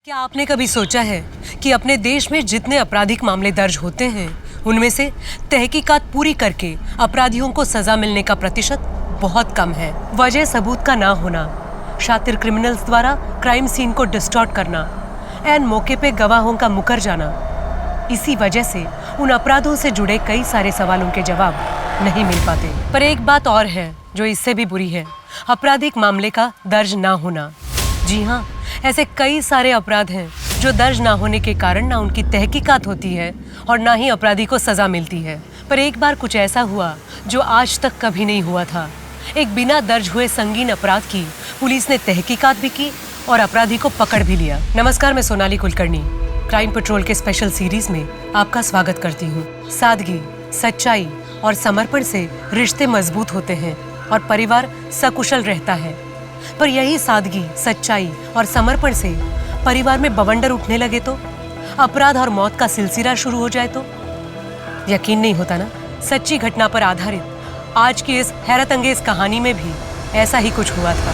क्या आपने कभी सोचा है कि अपने देश में जितने आपराधिक मामले दर्ज होते हैं उनमें से तहकीकात पूरी करके अपराधियों को सजा मिलने का प्रतिशत बहुत कम है। वजह सबूत का ना होना, शातिर क्रिमिनल्स द्वारा क्राइम सीन को डिस्टॉर्ट करना, एन मौके पे गवाहों का मुकर जाना, इसी वजह से उन अपराधों से जुड़े कई सारे सवालों के जवाब नहीं मिल पाते। पर एक बात और है जो इससे भी बुरी है, आपराधिक मामले का दर्ज ना होना। जी हाँ, ऐसे कई सारे अपराध हैं जो दर्ज ना होने के कारण ना उनकी तहकीकात होती है और ना ही अपराधी को सजा मिलती है। पर एक बार कुछ ऐसा हुआ जो आज तक कभी नहीं हुआ था। एक बिना दर्ज हुए संगीन अपराध की पुलिस ने तहकीकात भी की और अपराधी को पकड़ भी लिया। नमस्कार, मैं सोनाली कुलकर्णी क्राइम पेट्रोल के स्पेशल सीरीज में आपका स्वागत करती हूँ। सादगी, सच्चाई और समर्पण से रिश्ते मजबूत होते हैं और परिवार सकुशल रहता है। पर यही सादगी, सच्चाई और समर्पण से परिवार में बवंडर उठने लगे तो, अपराध और मौत का सिलसिला शुरू हो जाए तो यकीन नहीं होता ना। सच्ची घटना पर आधारित आज की इस हैरत अंगेज कहानी में भी ऐसा ही कुछ हुआ था।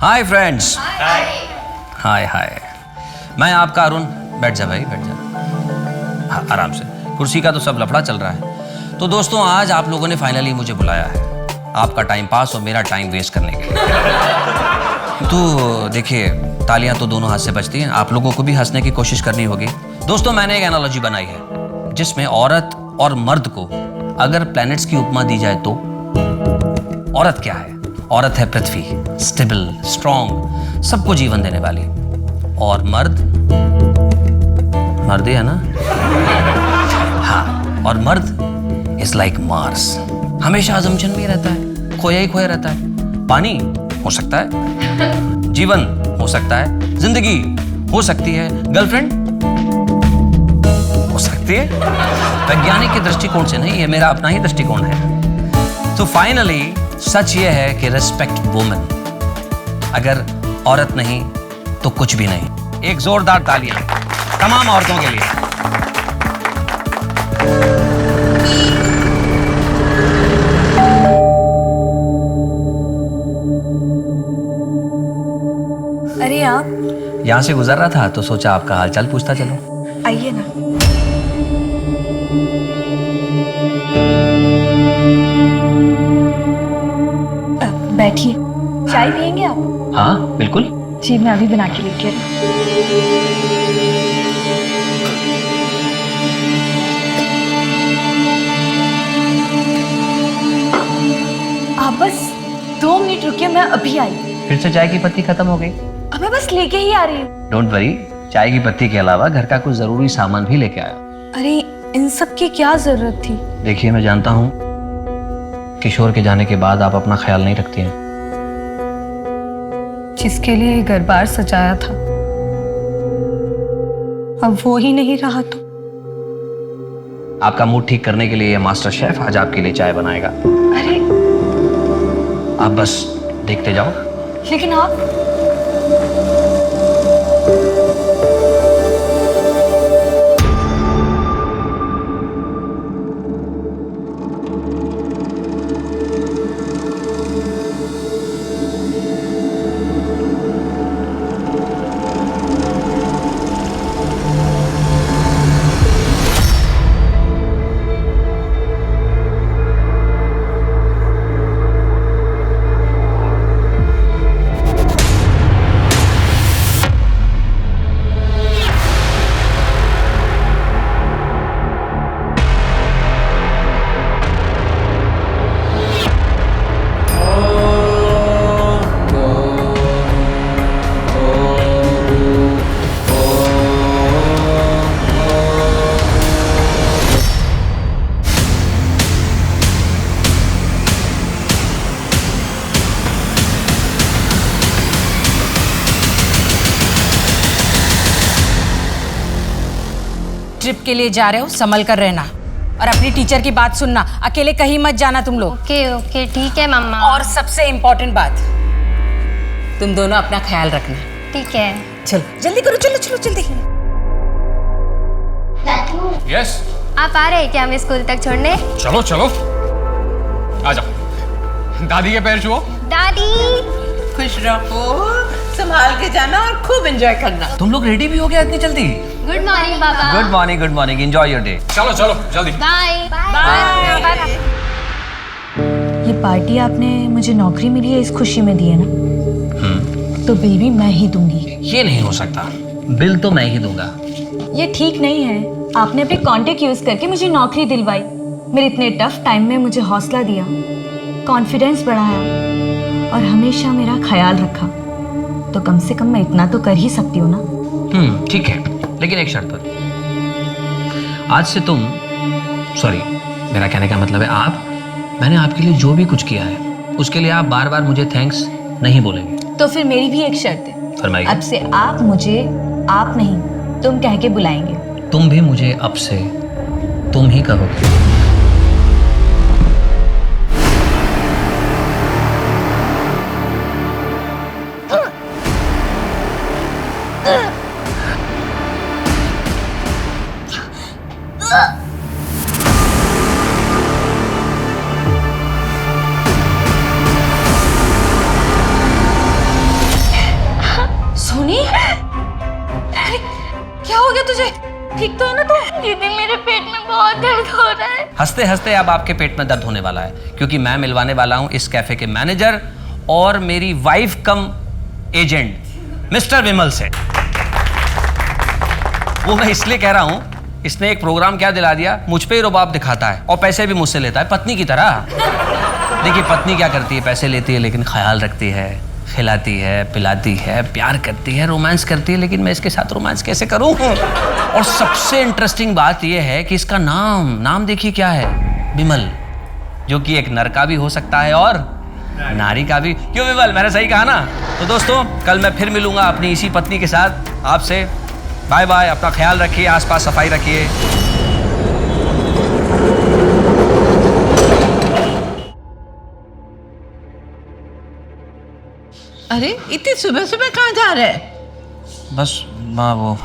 Hi friends. हाय हाय, मैं आपका अरुण। बैठ जा भाई, बैठ जा। हाँ, आराम से। कुर्सी का तो सब लफड़ा चल रहा है। तो दोस्तों, आज आप लोगों ने फाइनली मुझे बुलाया है आपका टाइम पास और मेरा टाइम वेस्ट करने के लिए। तो देखिए, तालियां तो दोनों हाथ से बजती हैं, आप लोगों को भी हंसने की कोशिश करनी होगी। दोस्तों, मैंने एक एनालॉजी बनाई है जिसमें औरत और मर्द को अगर प्लैनेट्स की उपमा दी जाए तो औरत क्या है? औरत है पृथ्वी, स्टेबल, स्ट्रॉन्ग, सबको जीवन देने वाली। और मर्द ही है ना। हाँ, और मर्द इज लाइक मार्स, हमेशा अजम्पशन में रहता है, खोया ही खोया रहता है। पानी हो सकता है, जीवन हो सकता है, जिंदगी हो सकती है, गर्लफ्रेंड हो सकती है। वैज्ञानिक के दृष्टिकोण से नहीं, ये मेरा अपना ही दृष्टिकोण है। तो फाइनली सच ये है कि रिस्पेक्ट वुमेन। अगर औरत नहीं तो कुछ भी नहीं। एक जोरदार तालियां तमाम औरतों के लिए। अरे आप यहाँ से गुजर रहा था तो सोचा आपका हालचाल पूछता चलो। आइए ना। बैठिए, चाय पियेंगे आप? हाँ बिल्कुल। जी, मैं अभी बना के लेके आई। आप बस 2 मिनट रुकिए, मैं अभी आई। फिर से चाय की पत्ती खत्म हो गई? अब मैं बस लेके ही आ रही हूँ। डोंट वरी, चाय की पत्ती के अलावा घर का कुछ जरूरी सामान भी लेके आया। अरे इन सब की क्या जरूरत थी? देखिए, मैं जानता हूँ किशोर के जाने के बाद आप अपना ख्याल नहीं रखती हैं। जिसके लिए ये घर बार सजाया था, अब वो ही नहीं रहा तो आपका मूड ठीक करने के लिए ये मास्टर शेफ आज आपके लिए चाय बनाएगा। अरे आप बस देखते जाओ। लेकिन आप ट्रिप के लिए जा रहे हो, संभल कर रहना और अपनी टीचर की बात सुनना। अकेले कहीं मत जाना तुम लोग। ओके ओके, ठीक है मम्मा। और सबसे इम्पोर्टेंट बात, तुम दोनों अपना ख्याल रखना। ठीक है। चलो जल्दी करो, चलो चलो जल्दी। यस, आप आ रहे हैं क्या हमें स्कूल तक छोड़ने? चलो चलो आ जाओ। दादी के पैर छुओ। दादी खुश रहो। संभाल के जाना और खूब एंजॉय करना। तुम लोग रेडी भी हो गया इतनी जल्दी? गुड मॉर्निंग पापा। Good morning, enjoy your day. चलो चलो जल्दी। बाय। ये पार्टी आपने मुझे नौकरी मिली है इस खुशी में दी है ना, तो बिल भी मैं ही दूंगी। ये नहीं हो सकता, बिल तो मैं ही दूंगा। ये ठीक नहीं है। आपने अपने कॉन्टेक्ट यूज करके मुझे नौकरी दिलवाई, मेरे इतने टफ टाइम में मुझे हौसला दिया, कॉन्फिडेंस बढ़ाया और हमेशा मेरा ख्याल रखा, तो कम से कम मैं इतना तो कर ही सकती हूँ ना। ठीक है, लेकिन एक शर्त पर। आज से तुम, सॉरी मेरा कहने का मतलब है आप, मैंने आपके लिए जो भी कुछ किया है उसके लिए आप बार बार मुझे थैंक्स नहीं बोलेंगे। तो फिर मेरी भी एक शर्त है। फरमाइए। अब से आप मुझे आप नहीं तुम कह के बुलाएंगे। तुम भी मुझे अब से तुम ही कहोगे। सोनी, अरे क्या हो गया तुझे? ठीक तो है ना तू? दीदी मेरे पेट में बहुत दर्द हो रहा है। हंसते हंसते अब आपके पेट में दर्द होने वाला है, क्योंकि मैं मिलवाने वाला हूं इस कैफे के मैनेजर और मेरी वाइफ कम एजेंट मिस्टर विमल से। वो मैं इसलिए कह रहा हूं, इसने एक प्रोग्राम क्या दिला दिया, मुझ पे ही रुबाब दिखाता है और पैसे भी मुझसे लेता है पत्नी की तरह। देखिए पत्नी क्या करती है, पैसे लेती है लेकिन ख्याल रखती है, खिलाती है, पिलाती है, प्यार करती है, रोमांस करती है, लेकिन मैं इसके साथ रोमांस कैसे करूं? और सबसे इंटरेस्टिंग बात यह है कि इसका नाम देखिए क्या है, विमल, जो कि एक नर का भी हो सकता है और नारी का भी। क्यों विमल, मैंने सही कहा ना? तो दोस्तों कल मैं फिर मिलूंगा अपनी इसी पत्नी के साथ आपसे। बाय बाय, अपना ख्याल रखिए, आसपास सफाई रखिए। अरे इतनी सुबह सुबह कहाँ जा रहे हैं? बस माँ वो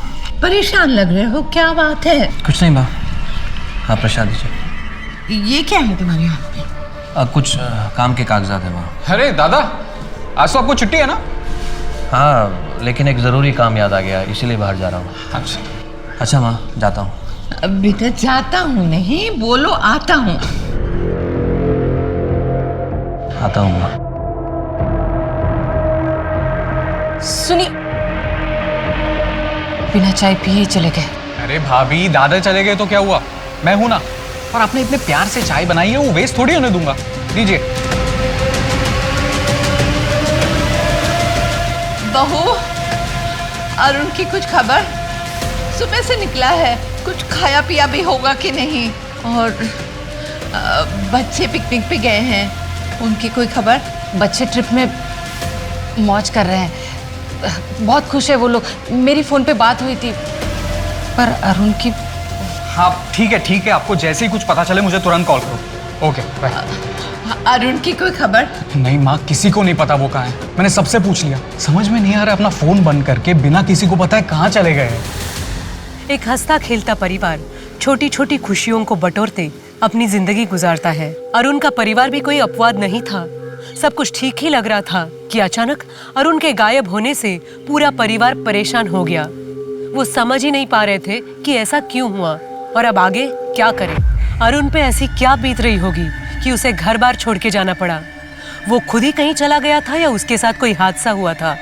परेशान लग रहे हो, क्या बात है? कुछ नहीं माँ, आप प्रसाद दीजिए। ये क्या है तुम्हारे हाथ में? कुछ काम के कागजात है माँ। अरे दादा, आज तो आपको छुट्टी है ना? हाँ, लेकिन एक ज़रूरी काम याद आ गया, इसीलिए बाहर जा रहा हूँ। अच्छा माँ, जाता हूँ। अब बेटा जाता हूँ नहीं, बोलो आता हूँ। आता हूँ माँ। सुनी, बिना चाय पिए ही चले गए। अरे भाभी, दादा चले गए तो क्या हुआ, मैं हूं ना। और आपने इतने प्यार से चाय बनाई है, वो वेस्ट थोड़ी होने दूंगा। लीजिए। बहू, अरुण की कुछ खबर? सुबह से निकला है, कुछ खाया पिया भी होगा कि नहीं? और बच्चे पिकनिक पे गए हैं, उनकी कोई खबर? बच्चे ट्रिप में मौज कर रहे हैं, बहुत खुश है वो लोग। मेरी फोन पे बात हुई थी, पर अरुण की। हाँ ठीक है, आपको जैसे ही कुछ पता चले मुझे तुरंत कॉल करो। Okay bye. अरुण की कोई खबर? नहीं माँ, किसी को नहीं पता वो कहाँ है। मैंने सबसे पूछ लिया, समझ में नहीं आ रहा अपना फोन बंद करके बिना किसी को पता है कहाँ चले गए हैं। एक हंसता खेलता परिवार छोटी छोटी खुशियों को बटोरते अपनी जिंदगी गुजारता है। अरुण का परिवार भी कोई अपवाद नहीं था। सब कुछ ठीक ही लग रहा था कि अचानक अरुण के गायब होने से पूरा परिवार परेशान हो गया। वो समझ ही नहीं पा रहे थे कि ऐसा क्यों हुआ और अब आगे क्या करें। अरुण पे ऐसी क्या बीत रही होगी कि उसे घर बार छोड़ के जाना पड़ा। वो खुद ही कहीं चला गया था या उसके साथ कोई हादसा हुआ था।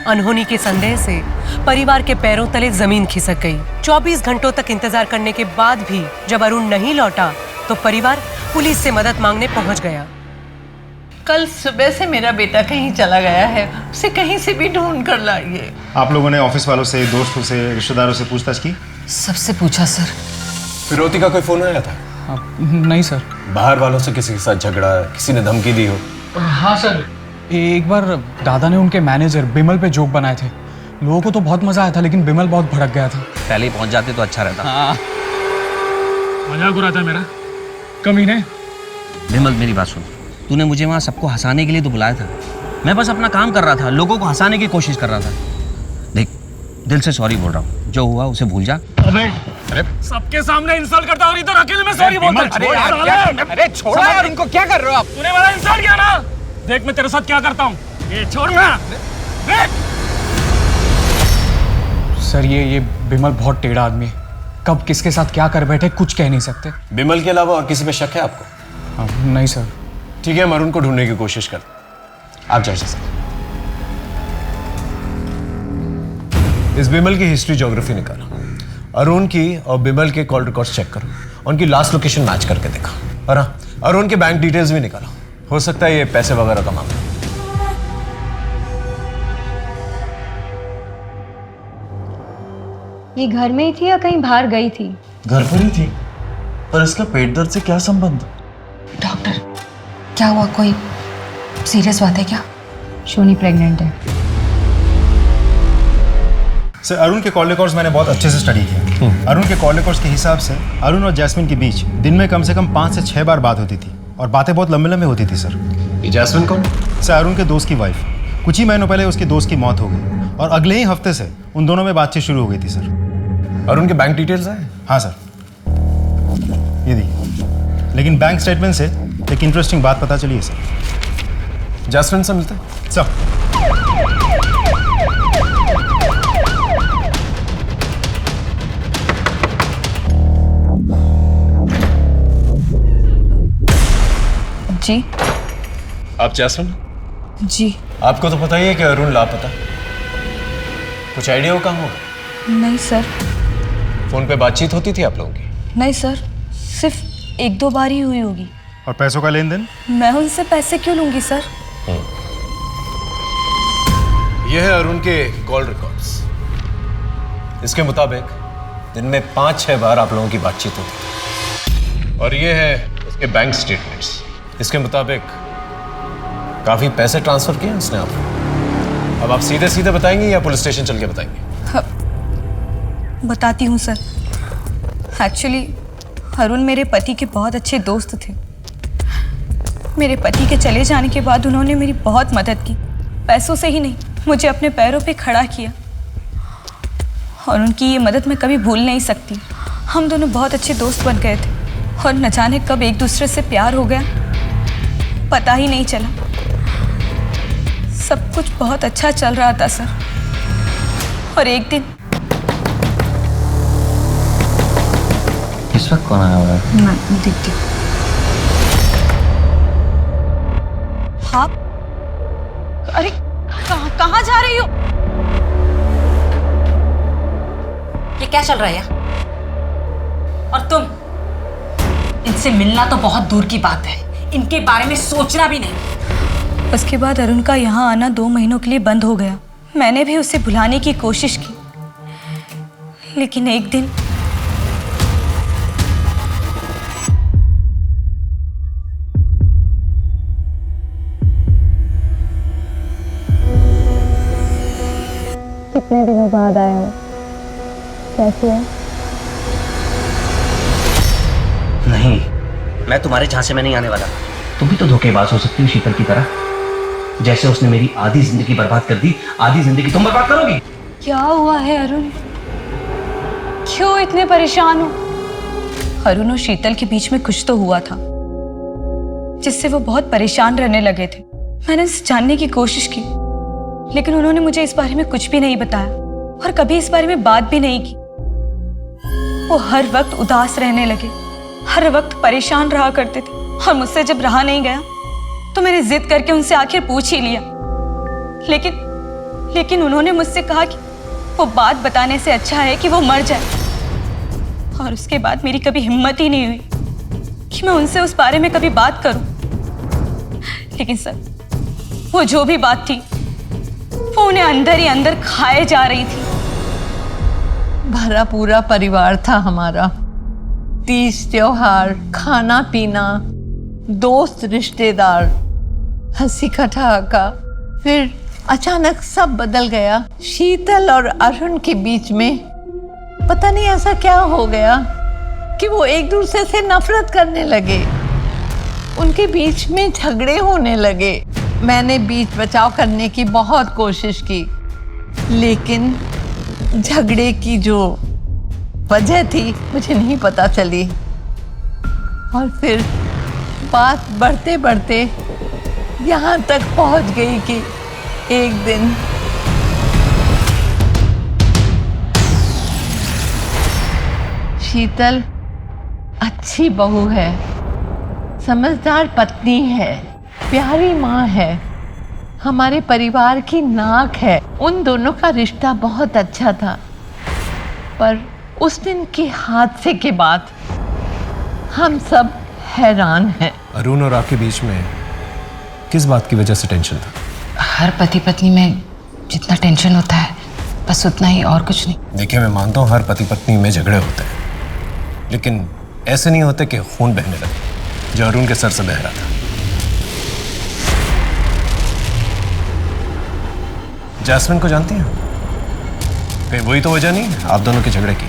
अनहोनी के संदेह से परिवार के पैरों तले जमीन खिसक गई। 24 घंटों तक इंतजार करने के बाद भी जब अरुण नहीं लौटा तो परिवार पुलिस से मदद मांगने पहुंच गया। कल सुबह से मेरा बेटा कहीं चला गया है, उसे कहीं से भी ढूंढ कर लाइए। आप लोगों ने ऑफिस वालों से, दोस्तों से, रिश्तेदारों से पूछताछ की? सबसे पूछा सर। फिरौती का कोई फोन आया था? नहीं सर। बाहर वालों से किसी के साथ झगड़ा, किसी ने धमकी दी हो? हाँ सर, एक बार दादा ने उनके मैनेजर बिमल पे जोक बनाए थे। लोगों को तो बहुत मजा आया था, लेकिन बिमल बहुत भड़क गया था। पहले ही पहुंच जाते तो अच्छा रहता। हाँ। मजाक उड़ाता है मेरा कमीने। विमल मेरी बात सुन, तूने मुझे वहाँ सबको हंसाने के लिए तो बुलाया था। मैं बस अपना काम कर रहा था, लोगों को हंसाने की कोशिश कर रहा था। देख, दिल से सॉरी बोल रहा हूँ, जो हुआ उसे भूल जा। अबे सबके सामने इंसल्ट करता और इधर अकेले में सॉरी बोलता है। अरे छोड़ो यार, इनको क्या कर रहे हो आप? तूने मेरा इंसल्ट किया ना, देख मैं तेरे साथ क्या करता हूँ। ये छोड़ ना। सर ये बिमल बहुत टेढ़ा आदमी है, कब किसके साथ क्या कर बैठे कुछ कह नहीं सकते। बिमल के अलावा और किसी पे शक है आपको? नहीं सर। ठीक है, हम अरुण को ढूंढने की कोशिश कर। आप जाइए सर। इस बिमल की हिस्ट्री ज्योग्राफी निकालो, अरुण की और बिमल के कॉल रिकॉर्ड्स चेक करो, उनकी लास्ट लोकेशन मैच करके देखो, और हाँ, अरुण के बैंक डिटेल्स भी निकालो। हो सकता है ये पैसे वगैरह का मामला। ये घर में ही थी या कहीं बाहर गई थी? घर पर ही थी, पर इसका पेट दर्द से क्या संबंध? डॉक्टर, क्या हुआ? कोई सीरियस बात है क्या? शोनी प्रेग्नेंट है। सर अरुण के कॉल रिकॉर्ड्स मैंने बहुत अच्छे से स्टडी किया। अरुण के कॉल रिकॉर्ड्स के हिसाब से अरुण और जैस्मिन के बीच दिन में कम से कम 5 से 6 बार बात होती थी, और बातें बहुत लंबे लंबे होती थी सर। ये जैस्मिन कौन? सर अरुण के दोस्त की वाइफ। कुछ ही महीनों पहले उसकी दोस्त की मौत हो गई, और अगले ही हफ्ते से उन दोनों में बातचीत शुरू हो गई थी सर। अरुण के बैंक डिटेल्स हैं? हाँ सर, ये देखिए। लेकिन बैंक स्टेटमेंट से एक इंटरेस्टिंग बात पता चली है सर। जैस्मिन से मिलते हैं सर। जी। आप जैस्मिन? जी। आपको तो पता ही है कि अरुण लापता। कुछ आइडिया हो कहाँ होगा? नहीं सर। फोन पे बातचीत होती थी आप लोगों की? नहीं सर, सिर्फ 1-2 बार ही हुई होगी। और पैसों का लेन देन? मैं उनसे पैसे क्यों लूंगी सर? यह है अरुण के कॉल रिकॉर्ड्स। इसके मुताबिक दिन में 5-6 बार आप लोगों की बातचीत होती थी, और ये है उसके बैंक स्टेटमेंट्स। इसके मुताबिक काफी पैसे ट्रांसफर किए उसने आपको। अब आप सीधे सीधे बताएंगे या पुलिस स्टेशन चल के बताएंगे? बताती हूँ सर। एक्चुअली अरुण मेरे पति के बहुत अच्छे दोस्त थे। मेरे पति के चले जाने के बाद उन्होंने मेरी बहुत मदद की, पैसों से ही नहीं, मुझे अपने पैरों पे खड़ा किया, और उनकी ये मदद मैं कभी भूल नहीं सकती। हम दोनों बहुत अच्छे दोस्त बन गए थे, और न जाने कब एक दूसरे से प्यार हो गया, पता ही नहीं चला। सब कुछ बहुत अच्छा चल रहा था सर, और एक दिन। इस वक्त कौन आया हुआ है? मैं देखती हूँ। आप? अरे कहाँ जा रही हो? ये क्या चल रहा है यार? और तुम? इनसे मिलना तो बहुत दूर की बात है, इनके बारे में सोचना भी नहीं। उसके बाद अरुण का यहाँ आना 2 महीनों के लिए बंद हो गया। मैंने भी उसे भुलाने की कोशिश की, लेकिन एक दिन कितने दिनों बाद आया हो, कैसे है? नहीं, मैं तुम्हारे झांसे में नहीं आने वाला। तुम भी तो धोखेबाज हो सकती हो शीतल की तरह। जैसे उसने मेरी आधी जिंदगी बर्बाद कर दी, आधी जिंदगी तुम बर्बाद करोगी। क्या हुआ है अरुण? क्यों इतने परेशान हो? अरुण और शीतल के बीच में कुछ तो हुआ था, जिससे वो बहुत परेशान रहने लगे थे। मैंने इसे जानने की कोशिश की, लेकिन उन्होंने मुझे इस बारे में कुछ भी नहीं बताया, और कभी इस बारे में बात भी नहीं की। वो हर वक्त उदास रहने लगे, हर वक्त परेशान रहा करते थे, और मुझसे जब रहा नहीं गया तो मैंने जिद करके उनसे आखिर पूछ ही लिया। लेकिन उन्होंने मुझसे कहा कि वो बात बताने से अच्छा है कि वो मर जाए। और उसके बाद मेरी कभी हिम्मत ही नहीं हुई कि मैं उनसे उस बारे में कभी बात करूं। लेकिन सर, वो जो भी बात थी वो उन्हें अंदर ही अंदर खाए जा रही थी। भरा पूरा परिवार था हमारा। तीज त्योहार, खाना पीना, दोस्त रिश्तेदार, हंसी ठहाका। फिर अचानक सब बदल गया। शीतल और अरुण के बीच में पता नहीं ऐसा क्या हो गया कि वो एक दूसरे से नफरत करने लगे। उनके बीच में झगड़े होने लगे। मैंने बीच बचाव करने की बहुत कोशिश की, लेकिन झगड़े की जो वजह थी मुझे नहीं पता चली। और फिर बात बढ़ते बढ़ते यहाँ तक पहुँच गई कि एक दिन शीतल अच्छी बहू है, समझदार पत्नी है, प्यारी माँ है, हमारे परिवार की नाक है। उन दोनों का रिश्ता बहुत अच्छा था, पर उस दिन के हादसे के बाद हम सब हैरान हैं। अरुण और आपके बीच में किस बात की वजह से टेंशन था? हर पति पत्नी में जितना टेंशन होता है बस उतना ही, और कुछ नहीं। देखिए, मैं मानता हूँ हर पति पत्नी में झगड़े होते हैं, लेकिन ऐसे नहीं होते कि खून बहने लगे, जो अरुण के सर से बह रहा था। जैस्मिन को जानती हैं? कहीं वही तो वजह नहीं आप दोनों के झगड़े की?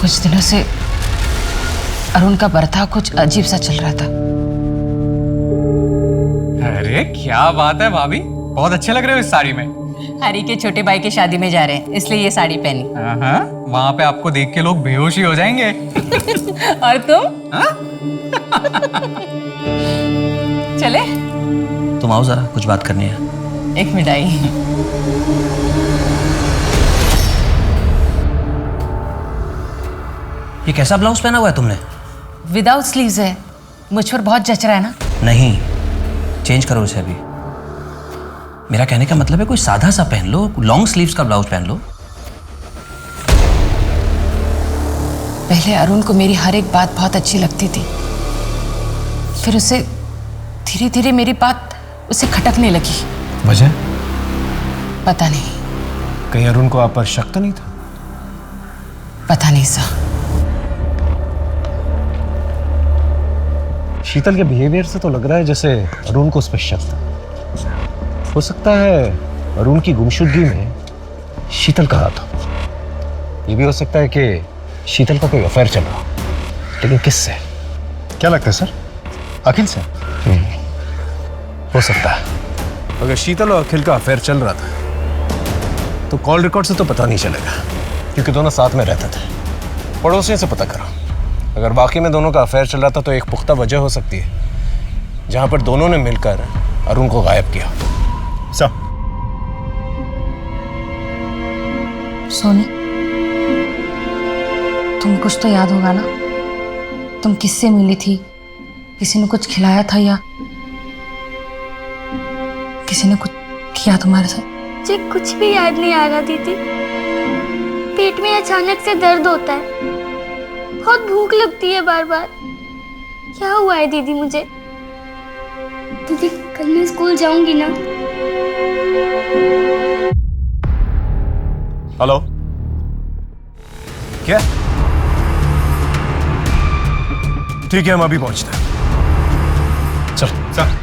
कुछ दिनों से अरुण का बर्ताव कुछ अजीब सा चल रहा था। अरे क्या बात है भाभी, बहुत अच्छे लग रहे हो इस साड़ी में। हरी के छोटे भाई की शादी में जा रहे हैं, इसलिए ये साड़ी पहनी। हाँ, वहाँ पे आपको देख के लोग बेहोश ही हो जाएंगे। और तुम? चले? तुम आओ जरा, कुछ बात करनी है। एक मिठाई। ये कैसा ब्लाउज पहना हुआ है तुमने? विदाउट स्लीव्स है, मुझ पर बहुत जच रहा है ना? नहीं, चेंज करो इसे अभी। मेरा कहने का मतलब है कोई सादा सा पहन लो, लॉन्ग स्लीव्स का ब्लाउज पहन लो। पहले अरुण को मेरी हर एक बात बहुत अच्छी लगती थी, फिर उसे धीरे धीरे मेरी बात उसे खटकने लगी। वजह? पता नहीं। कहीं अरुण को आप पर शक तो नहीं था? पता नहीं सा। शीतल के बिहेवियर से तो लग रहा है जैसे अरुण को उस पर शक था। हो सकता है अरुण की गुमशुदगी में शीतल का हाथ हो। ये भी हो सकता है कि शीतल का कोई अफेयर चल रहा हो, लेकिन किससे? क्या लगता है सर? अखिल से? हो सकता है। अगर शीतल और अखिल का अफेयर चल रहा था तो कॉल रिकॉर्ड से तो पता नहीं चलेगा, क्योंकि दोनों साथ में रहते थे। पड़ोसियों से पता करो। अगर वाकई में दोनों का अफेयर चल रहा था तो एक पुख्ता वजह हो सकती है जहां पर दोनों ने मिलकर अरुण को गायब किया। सर, सोनी, तुम कुछ तो याद होगा ना? तुम किससे मिली थी? किसी ने कुछ खिलाया था या किसी ने कुछ किया तुम्हारे साथ? मुझे कुछ भी याद नहीं आ रहा दीदी। पेट में अचानक से दर्द होता है, बहुत भूख लगती है बार बार। क्या हुआ है दीदी मुझे? दीदी कल मैं स्कूल जाऊंगी ना? हेलो, क्या? ठीक है, हम अभी पहुंचते हैं। चल चल।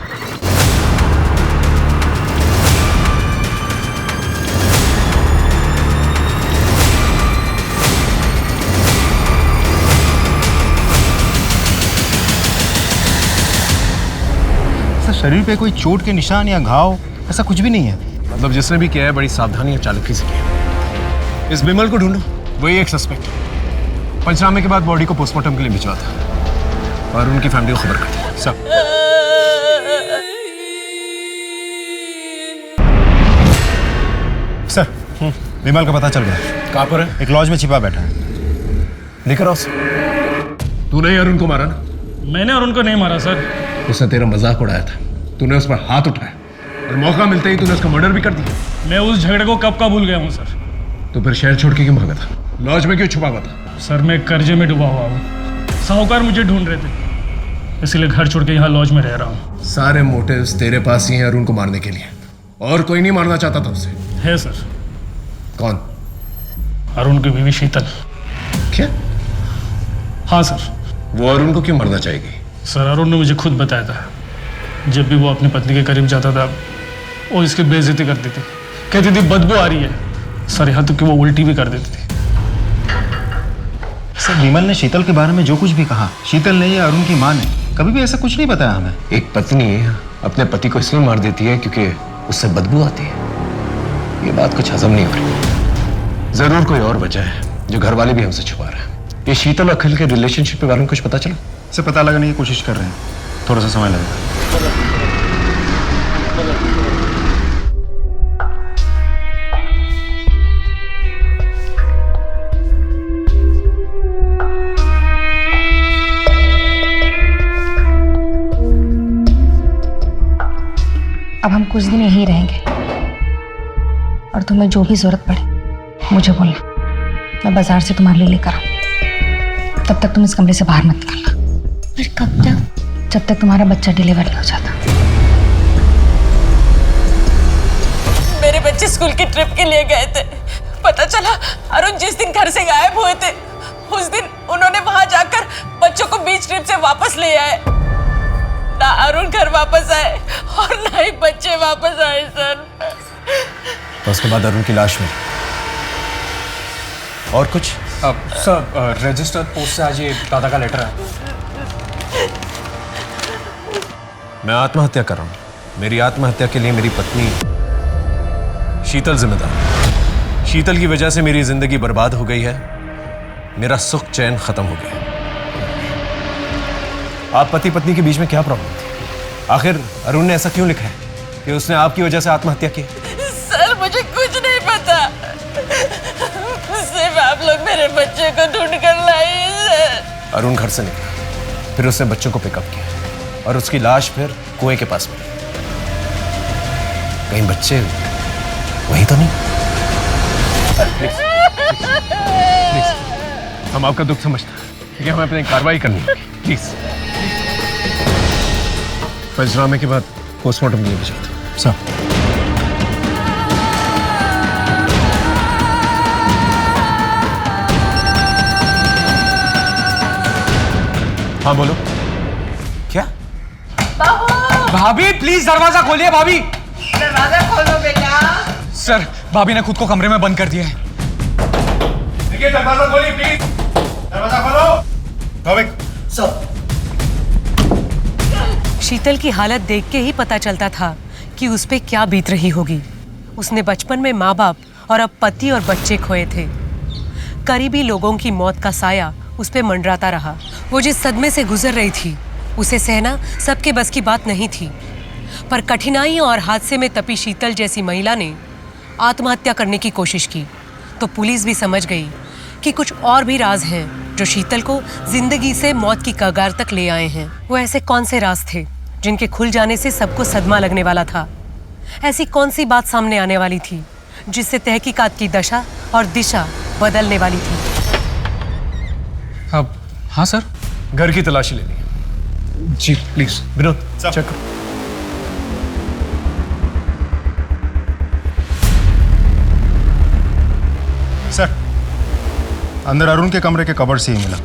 शरीर पे कोई चोट के निशान या घाव ऐसा कुछ भी नहीं है? मतलब जिसने भी किया है बड़ी सावधानी और चालाकी से किया। इस बिमल को ढूंढो, वही एक सस्पेक्ट। पंचनामे के बाद बॉडी को पोस्टमार्टम के लिए भिजवा था और उनकी फैमिली को खबर कर दी। सब सर, विमल का पता चल गया। कहाँ पर है? एक लॉज में छिपा बैठा है। लेकर आओ। तूने ही अरुण को मारा ना? मैंने अरुण को नहीं मारा सर। उसने तेरा मजाक उड़ाया था, तूने उस पर हाथ उठाया और मौका मिलते ही तूने उसका मर्डर भी कर दिया। मैं उस झगड़े को कब का भूल गया हूँ सर। तो फिर शहर छोड़ के क्यों भागा था? लॉज में क्यों छुपा हुआ था? सर, मैं कर्जे में डूबा हुआ हूँ। साहूकार मुझे ढूंढ रहे थे, इसलिए घर छोड़ के यहाँ लॉज में रह रहा हूँ। सारे मोटिव्स तेरे पास ही हैं अरुण को मारने के लिए, और कोई नहीं मारना चाहता था उसे। है सर। कौन? अरुण की बीवी शीतल। क्या? हाँ सर। वो अरुण को क्यों मारना चाहेगी? सर, अरुण ने मुझे खुद बताया था, जब भी वो अपनी पत्नी के करीब जाता था वो इसकी बेइज्जती करती थी, कहती थी बदबू आ रही है। सर, यहाँ तक कि वो उल्टी भी कर देती थी। सर, विमल ने शीतल के बारे में जो कुछ भी कहा, शीतल ने या अरुण की मां ने कभी भी ऐसा कुछ नहीं बताया हमें। एक पत्नी अपने पति को इसलिए मार देती है क्योंकि उससे बदबू आती है। ये बात कुछ हजम नहीं हो रही। जरूर कोई और वजह है जो घर वाले भी हमसे छुपा रहे हैं। ये शीतल अखिल के रिलेशनशिप के बारे में कुछ पता चला? इसे पता लगाने की कोशिश कर रहे हैं, थोड़ा सा समय लगेगा। अब हम कुछ दिन यहीं रहेंगे और तुम्हें जो भी जरूरत पड़े मुझे बोलना, मैं बाजार से तुम्हारे लिए लेकर आऊँ। तब तक तुम इस कमरे से बाहर मत निकलना। पर कब तक? जब तक तुम्हारा बच्चा डिलीवर नहीं हो जाता। मेरे बच्चे स्कूल की ट्रिप के लिए गए थे। पता चला अरुण जिस दिन घर से गायब हुए थे उस दिन उन्होंने वहां जाकर बच्चों को बीच ट्रिप से वापस ले आए। ना अरुण घर वापस आए और ना ही बच्चे वापस आए सर। तो उसके बाद अरुण की लाश मिली। और कुछ? सर रजिस्टर्ड पोस्ट से आज ये दादा का लेटर है। मैं आत्महत्या कर रहा हूं। मेरी आत्महत्या के लिए मेरी पत्नी शीतल जिम्मेदार। शीतल की वजह से मेरी जिंदगी बर्बाद हो गई है, मेरा सुख चैन खत्म हो गया। आप पति पत्नी के बीच में क्या प्रॉब्लम थी? आखिर अरुण ने ऐसा क्यों लिखा है कि उसने आपकी वजह से आत्महत्या की? सर मुझे कुछ नहीं पता, सिर्फ आप लोग मेरे बच्चे को ढूंढ कर लाइए सर। अरुण घर से निकला, फिर उसने बच्चों को पिकअप किया और उसकी लाश फिर कुएं के पास मिली। कहीं बच्चे वही तो नहीं? प्लीज हम आपका दुख समझते हैं, ठीक है? हमें अपनी कार्रवाई करनी है, प्लीज। पंचनामे के बाद पोस्टमार्टम के लिए भेजते हैं। सर हाँ बोलो। क्या? भाभी प्लीज दरवाजा खोलिए। भाभी दरवाजा खोलो बेटा। सर भाभी ने खुद को कमरे में बंद कर दिया है। देखिए दरवाजा खोलिए प्लीज। दरवाजा खोलो। सब शीतल की हालत देख के ही पता चलता था कि उस पे क्या बीत रही होगी। उसने बचपन में माँ बाप और अब पति और बच्चे खोए थे। करीबी लोगों की मौत का साया उस पे मंडराता रहा। वो जिस सदमे से गुजर रही थी उसे सहना सबके बस की बात नहीं थी। पर कठिनाइयों और हादसे में तपी शीतल जैसी महिला ने आत्महत्या करने की कोशिश की तो पुलिस भी समझ गई कि कुछ और भी राज हैं जो शीतल को जिंदगी से मौत की कगार तक ले आए हैं। वो ऐसे कौन से राज थे जिनके खुल जाने से सबको सदमा लगने वाला था? ऐसी कौन सी बात सामने आने वाली थी जिससे तहकीकात की दशा और दिशा बदलने वाली थी? अब हाँ सर। घर की तलाशी लेनी है। जी प्लीज। विनोद चेक करो। सर अंदर अरुण के कमरे के कबर्ड से ही मिला।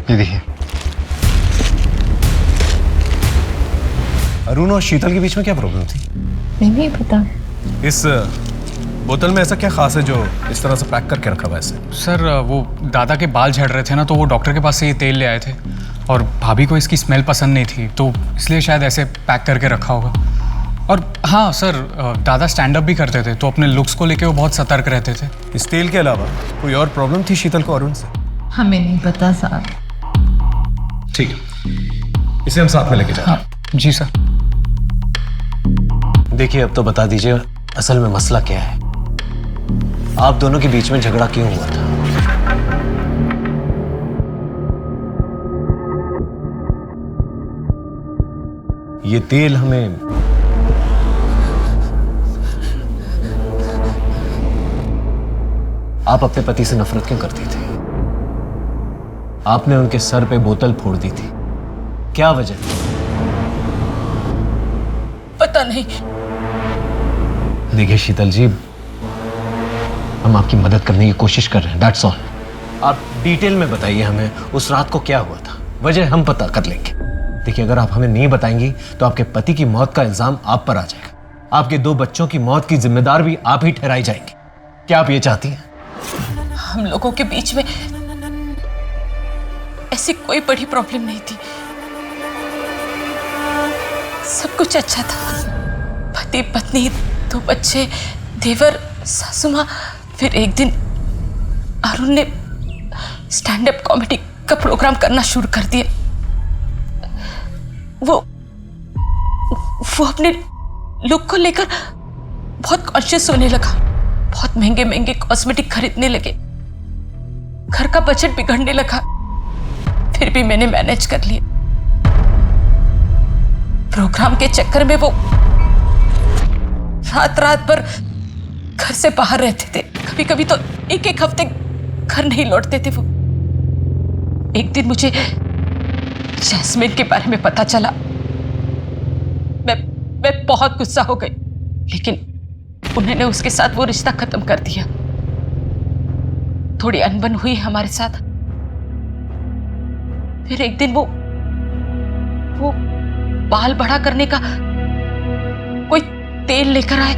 ये देखिए। अरुण और शीतल के बीच में क्या प्रॉब्लम थी? नहीं पता। इस बोतल में ऐसा क्या खास है जो इस तरह से पैक करके रखा हुआ है इसे? सर वो दादा के बाल झड़ रहे थे ना, तो वो डॉक्टर के पास से ये तेल ले आए थे और भाभी को इसकी स्मेल पसंद नहीं थी तो इसलिए शायद ऐसे पैक करके रखा होगा। और हाँ सर, दादा स्टैंड अप भी करते थे तो अपने लुक्स को लेके वो बहुत सतर्क रहते थे। इस तेल के अलावा कोई और प्रॉब्लम थी शीतल को अरुण से? हमें नहीं पता साहब। ठीक है, इसे हम साथ में लेके जाएं। हाँ जी सर। देखिए अब तो बता दीजिए असल में मसला क्या है, आप दोनों के बीच में झगड़ा क्यों हुआ था? ये तेल हमें आप अपने पति से नफरत क्यों करती थी? आपने उनके सर पे बोतल फोड़ दी थी, क्या वजह? पता नहीं। देखिए शीतल जी, हम आपकी मदद करने की कोशिश कर रहे हैं, दैट्स ऑल। आप डिटेल में बताइए हमें उस रात को क्या हुआ था, वजह हम पता कर लेंगे। देखिए अगर आप हमें नहीं बताएंगी तो आपके पति की मौत का इल्जाम आप पर आ जाएगा, आपके 2 बच्चों की मौत की जिम्मेदार भी आप ही ठहराई जाएंगी। क्या आप ये चाहती हैं? हम लोगों के बीच में ऐसी कोई बड़ी प्रॉब्लम नहीं थी, सब कुछ अच्छा था। पति पत्नी, 2 बच्चे, देवर, सासू माँ। फिर एक दिन अरुण ने स्टैंड अप कॉमेडी का प्रोग्राम करना शुरू कर दिया। वो अपने लुक को लेकर बहुत कॉन्शियस होने लगा, बहुत महंगे महंगे कॉस्मेटिक खरीदने लगे, घर का बजट बिगड़ने लगा। फिर भी मैंने मैनेज कर लिया। प्रोग्राम के चक्कर में वो रात रात भर घर से बाहर रहते थे। कभी कभी तो एक एक हफ्ते घर नहीं लौटते थे वो। एक दिन मुझे जैस्मिन के बारे में पता चला। मैं बहुत गुस्सा हो गई, लेकिन उन्होंने उसके साथ वो रिश्ता खत्म कर दिया। थोड़ी अनबन हुई हमारे साथ। फिर एक दिन वो बाल बड़ा करने का कोई तेल लेकर आए।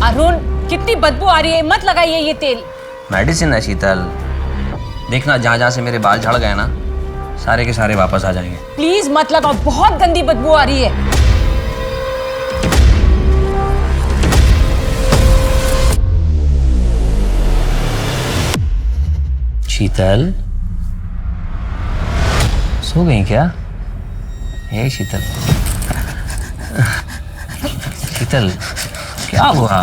अरुण, कितनी बदबू आ रही है, मत लगाइए ये तेल। मेडिसिन है शीतल, देखना जहां जहां से मेरे बाल झड़ गए ना, सारे के सारे वापस आ जाएंगे। प्लीज मत लगाओ, बहुत गंदी बदबू आ रही है। शीतल, सो गई क्या? हे शीतल, शीतल क्या हुआ?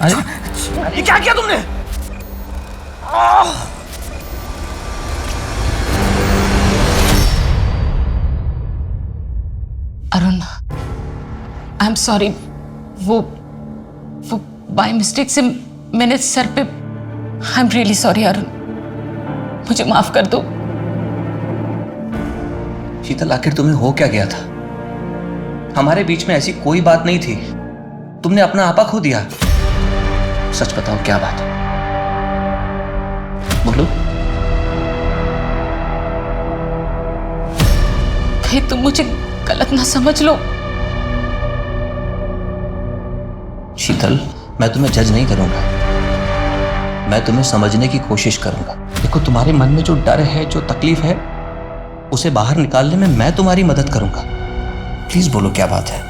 अरे ये क्या किया तुमने? Arun, I am sorry. वो बाय मिस्टेक से मैंने सर पे। I am really sorry Arun, मुझे माफ कर दो। शीतल, आखिर तुम्हें हो क्या गया था? हमारे बीच में ऐसी कोई बात नहीं थी, तुमने अपना आपा खो दिया। सच बताओ क्या बात है, बोलो। कहीं तुम मुझे गलत ना समझ लो। शीतल, मैं तुम्हें जज नहीं करूंगा, मैं तुम्हें समझने की कोशिश करूंगा। देखो, तुम्हारे मन में जो डर है, जो तकलीफ है, उसे बाहर निकालने में मैं तुम्हारी मदद करूंगा। प्लीज बोलो क्या बात है।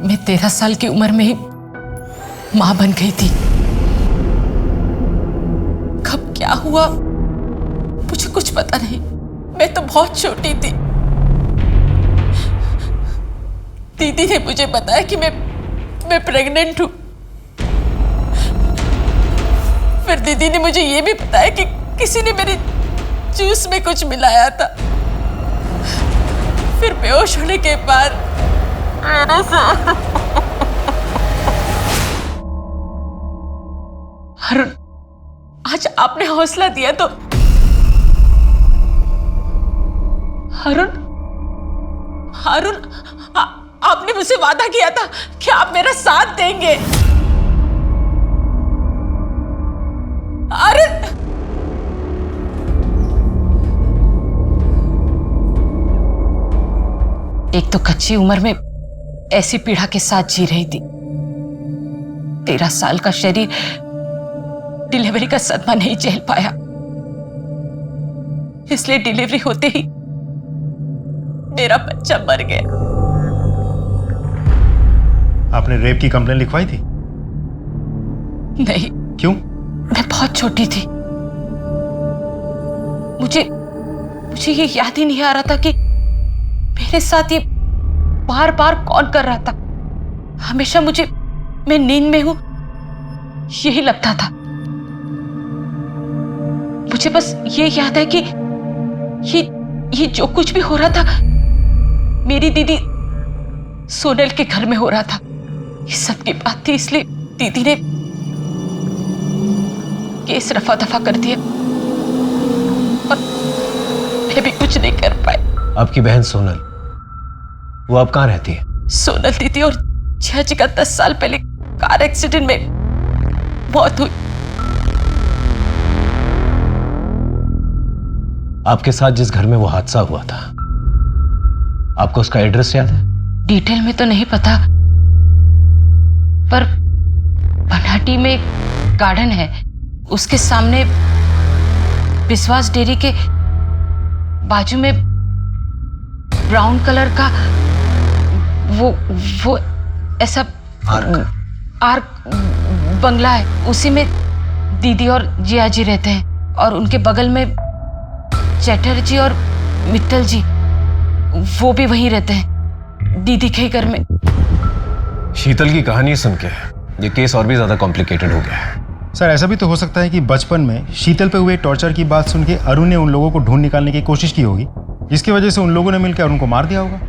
मैं 13 साल की उम्र में ही मां बन गई थी। कब क्या हुआ मुझे कुछ पता नहीं। मैं तो बहुत छोटी थी। दीदी ने मुझे बताया कि मैं प्रेग्नेंट हूं। फिर दीदी ने मुझे ये भी बताया कि किसी ने मेरे जूस में कुछ मिलाया था। फिर बेहोश होने के बाद अरुण, आज आपने हौसला दिया तो अरुण, आपने मुझसे वादा किया था कि आप मेरा साथ देंगे। अरुण, एक तो कच्ची उम्र में ऐसी पीड़ा के साथ जी रही थी। 13 साल का शरीर डिलीवरी का सदमा नहीं झेल पाया, इसलिए डिलीवरी होते ही मेरा बच्चा मर गया। आपने रेप की कंप्लेन लिखवाई थी? नहीं। क्यों? मैं बहुत छोटी थी। मुझे ये याद ही नहीं आ रहा था कि मेरे साथ ये बार बार कौन कर रहा था। हमेशा मैं नींद में हूं यही लगता था। मुझे बस ये याद है कि ये जो कुछ भी हो रहा था मेरी दीदी सोनल के घर में हो रहा था। ये सब की बात थी, इसलिए दीदी ने केस रफा दफा कर दिया और मैं भी कुछ नहीं कर पाई। आपकी बहन सोनल, वो अब कहाँ रहती है? सोनल दीदी और जिया जी का 10 साल पहले कार एक्सीडेंट में मौत हुई। आपके साथ जिस घर में वो हादसा हुआ था, आपको उसका एड्रेस याद है? डिटेल में तो नहीं पता, पर बनाटी में एक गार्डन है, उसके सामने विश्वास डेयरी के बाजू में ब्राउन कलर का वो ऐसा आर्क बंगला है। उसी में दीदी और जिया जी रहते हैं और उनके बगल में चैटर्जी और मित्तल जी, वो भी वहीं रहते हैं, दीदी के घर में। शीतल की कहानी सुन के ये केस और भी ज्यादा कॉम्प्लिकेटेड हो गया है। सर ऐसा भी तो हो सकता है कि बचपन में शीतल पे हुए टॉर्चर की बात सुन के अरुण ने उन लोगों को ढूंढ निकालने की कोशिश की होगी, जिसकी वजह से उन लोगों ने मिलकर अरुण को मार दिया होगा।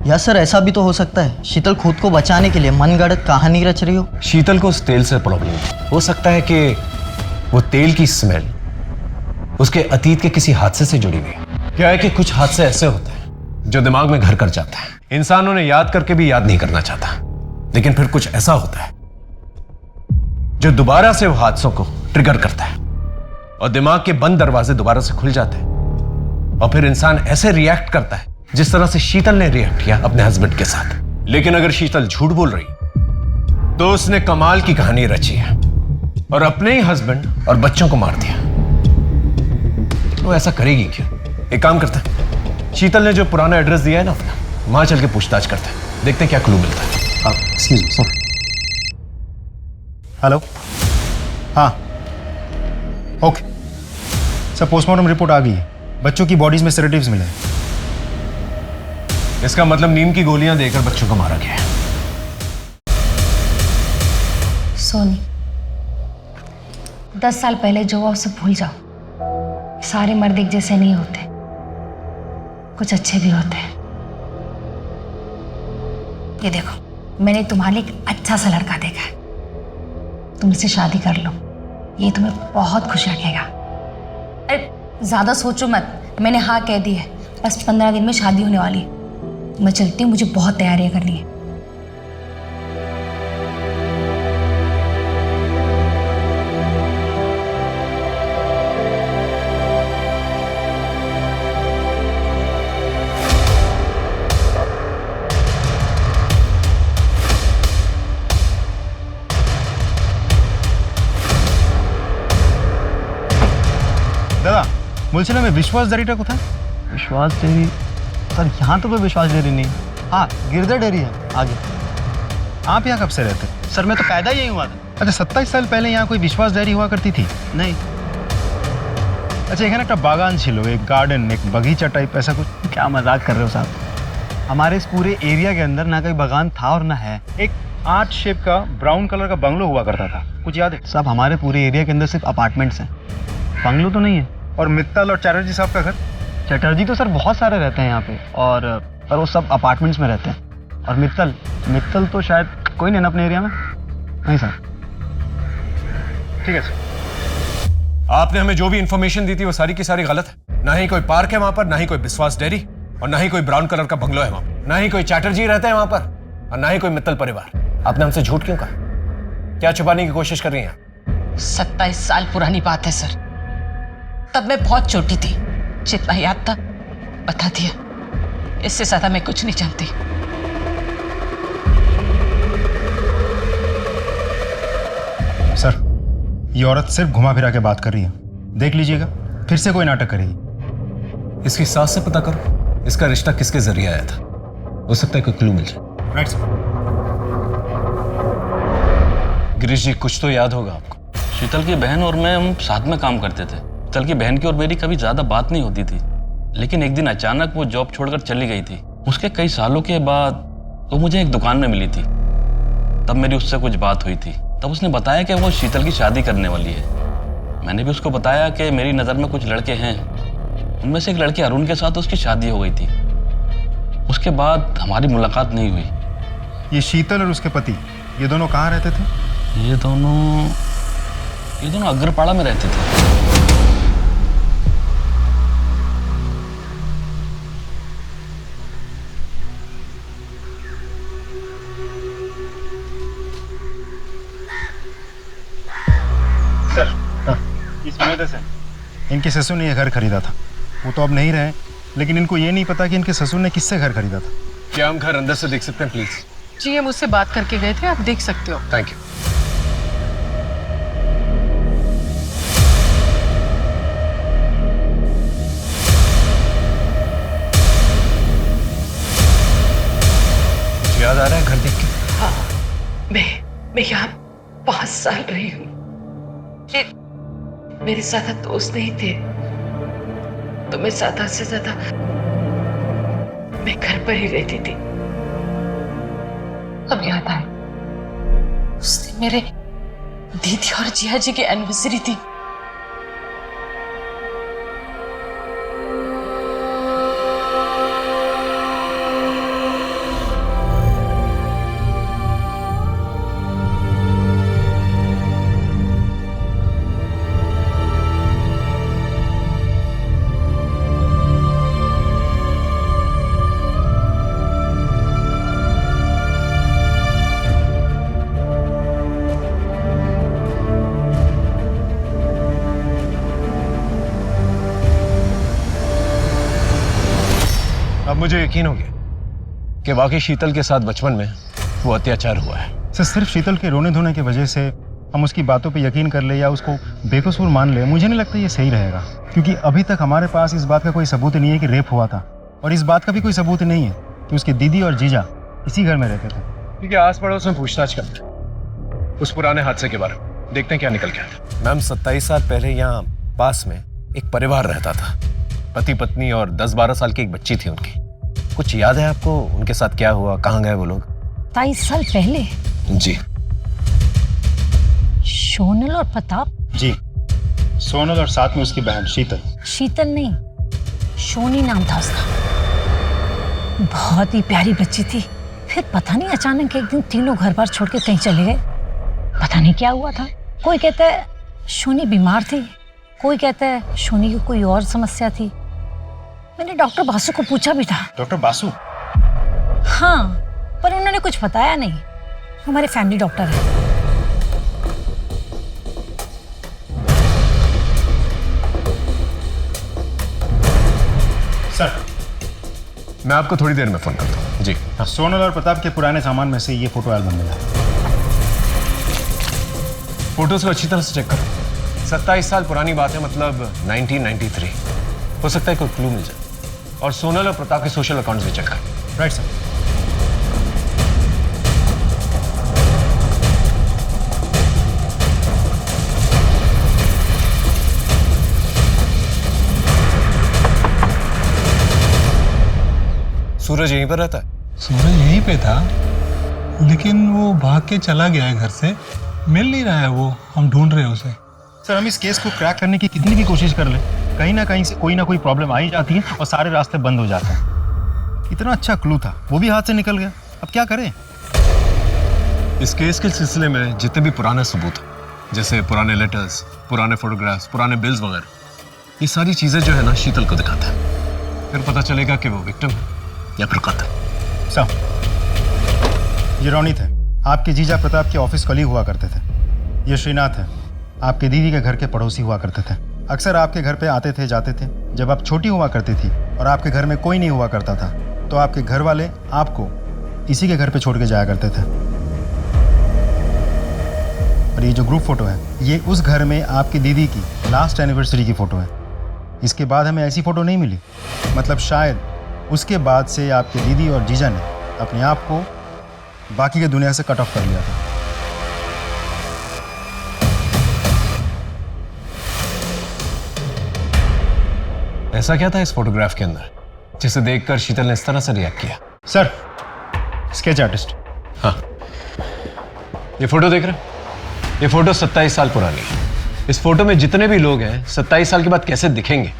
या सर ऐसा भी तो हो सकता है शीतल खुद को बचाने के लिए मनगढ़ंत कहानी रच रही हो। शीतल को उस तेल से प्रॉब्लम है। हो सकता है कि वो तेल की स्मेल उसके अतीत के किसी हादसे से जुड़ी हुई है। क्या है कि कुछ हादसे ऐसे होते हैं जो दिमाग में घर कर जाता है, इंसान उन्हें याद करके भी याद नहीं करना चाहता, लेकिन फिर कुछ ऐसा होता है जो दोबारा से वो हादसों को ट्रिगर करता है और दिमाग के बंद दरवाजे दोबारा से खुल जाते हैं और फिर इंसान ऐसे रिएक्ट करता है जिस तरह से शीतल ने रिएक्ट किया अपने हस्बैंड के साथ। लेकिन अगर शीतल झूठ बोल रही तो उसने कमाल की कहानी रची है और अपने ही हस्बैंड और बच्चों को मार दिया। वो ऐसा करेगी क्यों? एक काम करते हैं, शीतल ने जो पुराना एड्रेस दिया है ना अपना, वहां चल के पूछताछ करते हैं, देखते हैं क्या क्लू मिलता है। Excuse me sir. हेलो, हाँ ओके सर, पोस्टमार्टम रिपोर्ट आ गई है। बच्चों की बॉडीज में सेडेटिव्स मिले हैं। इसका मतलब नींद की गोलियां देकर बच्चों को मारा गया है। सोनी, 10 साल पहले जो हुआ उसे भूल जाओ। सारे मर्द एक जैसे नहीं होते, कुछ अच्छे भी होते हैं। ये देखो, मैंने तुम्हारे लिए एक अच्छा सा लड़का देखा है, तुम इससे शादी कर लो, ये तुम्हें बहुत खुश रखेगा। अरे ज़्यादा सोचो मत, मैंने हाँ कह दी है, बस 15 दिन में शादी होने वाली है। मैं चलती हूँ, मुझे बहुत तैयारियां करनी है। दादा, मुलसिला में विश्वास डेयरी को था। विश्वास डेयरी सर, यहाँ तो कोई विश्वास डेयरी नहीं। हाँ, गिरधर डेयरी है आगे। आप यहाँ कब से रहते? सर मैं तो पैदा ही यही हुआ था। अच्छा, 27 साल पहले यहाँ कोई विश्वास डेयरी हुआ करती थी? नहीं। अच्छा, एखाने একটা বাগান ছিল, एक गार्डन, एक बगीचा टाइप, ऐसा कुछ? क्या मजाक कर रहे हो साहब? हमारे इस पूरे एरिया के अंदर ना कोई बागान था और ना है। एक आर्ट शेप का ब्राउन कलर का बंगलो हुआ करता था, कुछ याद है? साहब हमारे पूरे एरिया के अंदर सिर्फ अपार्टमेंट्स हैं, बंगलो तो नहीं है। और मित्तल और चैटर्जी साहब का घर? चटर्जी तो सर बहुत सारे रहते हैं यहाँ पे, और पर वो सब अपार्टमेंट्स में रहते हैं। और मित्तल तो शायद कोई नहीं ना अपने एरिया में। नहीं सर। ठीक है सर। आपने हमें जो भी इंफॉर्मेशन दी थी वो सारी की सारी गलत है। ना ही कोई पार्क है वहां पर, ना ही कोई विश्वास डेयरी, और ना ही कोई ब्राउन कलर का बंगलो है वहां पर, ना ही कोई चैटर्जी रहते हैं वहां पर, और ना ही कोई मित्तल परिवार। आपने हमसे झूठ क्यों कहा? क्या छुपाने की कोशिश कर रही हैं? 27 साल पुरानी बात है सर, तब मैं बहुत छोटी थी, जितना याद था बता दिया, इससे ज्यादा मैं कुछ नहीं जानती। सर, ये औरत सिर्फ घुमा फिरा के बात कर रही है, देख लीजिएगा फिर से कोई नाटक करेगी। इसकी सास से पता करो इसका रिश्ता किसके जरिए आया था, हो सकता है कोई क्लू मिल जाए। Right sir. गिरीश जी, कुछ तो याद होगा आपको। शीतल की बहन और मैं हम साथ में काम करते थे। शीतल की बहन की और मेरी कभी ज्यादा बात नहीं होती थी, लेकिन एक दिन अचानक वो जॉब छोड़कर चली गई थी। उसके कई सालों के बाद वो मुझे एक दुकान में मिली थी, तब मेरी उससे कुछ बात हुई थी। तब उसने बताया कि वो शीतल की शादी करने वाली है। मैंने भी उसको बताया कि मेरी नज़र में कुछ लड़के हैं, उनमें से एक लड़के अरुण के साथ उसकी शादी हो गई थी। उसके बाद हमारी मुलाकात नहीं हुई। ये शीतल और उसके पति, ये दोनों कहाँ रहते थे? ये दोनों अग्रपाड़ा में रहते थे। इस वजह से इनके ससुर ने यह घर खरीदा था। वो तो अब नहीं रहे, लेकिन इनको ये नहीं पता कि इनके ससुर ने किससे घर खरीदा था। क्या हम घर अंदर से देख सकते हैं प्लीज? जी, हम उससे बात करके गए थे, आप देख सकते हो। Thank you. याद आ रहा है घर देख के? हाँ, मैं यहाँ 5 साल रही हूँ। मेरे ज्यादा दोस्त नहीं थे, तो मैं ज्यादा से ज्यादा मैं घर पर ही रहती थी। अब याद आए उस दिन मेरे दीदी और जिया जी की एनिवर्सरी थी। अब मुझे यकीन हो गया कि वाकई शीतल के साथ बचपन में वो अत्याचार हुआ है। सर सिर्फ शीतल के रोने धोने की वजह से हम उसकी बातों पे यकीन कर ले या उसको बेकसूर मान ले, मुझे नहीं लगता ये सही रहेगा, क्योंकि अभी तक हमारे पास इस बात का कोई सबूत नहीं है कि रेप हुआ था, और इस बात का भी कोई सबूत नहीं है कि उसकी दीदी और जीजा इसी घर में रहते थे। ठीक है, आस पड़ोस में पूछताछ करते हैं उस पुराने हादसे के बारे में, देखते हैं क्या निकल के आता है। मैम 27 साल पहले यहाँ पास में एक परिवार रहता था, पति पत्नी और 10-12 साल की एक बच्ची थी उनकी। कुछ याद है आपको उनके साथ क्या हुआ, कहाँ गए वो लोग? 27 साल पहले? जी। सोनल और प्रताप? जी, सोनल और साथ में उसकी बहन शीतल। शीतल नहीं, सोनी नाम था उसका। बहुत ही प्यारी बच्ची थी। फिर पता नहीं अचानक एक दिन तीनों घर बार छोड़ के कहीं चले गए। पता नहीं क्या हुआ था। कोई कहता है सोनी बीमार थी, कोई कहता है सोनी की कोई और समस्या थी। मैंने डॉक्टर बासु को पूछा भी था। डॉक्टर बासु? हाँ, पर उन्होंने कुछ बताया नहीं। हमारे फैमिली डॉक्टर है। सर, मैं आपको थोड़ी देर में फोन करता हूँ। जी हाँ। सोनल और प्रताप के पुराने सामान में से ये फोटो एल्बम मिला। फोटोज को अच्छी तरह से चेक करो। 27 साल पुरानी बात है, मतलब 1993। हो सकता है कोई क्लू मिल जाए। और सोनल और प्रताप के सोशल अकाउंट्स भी चेक करो। Right sir. सूरज यहीं पर रहता है? सूरज यहीं पे था, लेकिन वो भाग के चला गया है घर से। मिल नहीं रहा है वो, हम ढूंढ रहे हैं उसे। सर, हम इस केस को क्रैक करने की कितनी भी कोशिश कर ले, कहीं ना कहीं से कोई ना कोई प्रॉब्लम आ ही जाती है और सारे रास्ते बंद हो जाते हैं। इतना अच्छा क्लू था, वो भी हाथ से निकल गया। अब क्या करें? इस केस के सिलसिले में जितने भी पुराने सबूत हैं, जैसे पुराने लेटर्स, पुराने फोटोग्राफ्स, पुराने बिल्स वगैरह, ये सारी चीजें जो है ना शीतल को दिखाता है। फिर पता चलेगा कि वो विक्टिम है या फिर कातिल। सर, ये रोनित है, आपके जीजा प्रताप के ऑफिस कलीग हुआ करते थे। ये श्रीनाथ है, आपके दीदी के घर के पड़ोसी हुआ करते थे। अक्सर आपके घर पे आते थे जाते थे। जब आप छोटी हुआ करती थी और आपके घर में कोई नहीं हुआ करता था, तो आपके घर वाले आपको इसी के घर पे छोड़ के जाया करते थे। और ये जो ग्रुप फोटो है, ये उस घर में आपकी दीदी की लास्ट एनिवर्सरी की फोटो है। इसके बाद हमें ऐसी फोटो नहीं मिली, मतलब शायद उसके बाद से आपके दीदी और जीजा ने अपने आप को बाकी की दुनिया से कट ऑफ कर लिया था। ऐसा क्या था इस फोटोग्राफ के अंदर जिसे देखकर शीतल ने इस तरह से रिएक्ट किया? Sir, sketch artist. हाँ, ये फोटो देख रहे हैं? ये फोटो 27 साल पुरानी है। इस फोटो में जितने भी लोग हैं 27 साल के बाद कैसे दिखेंगे,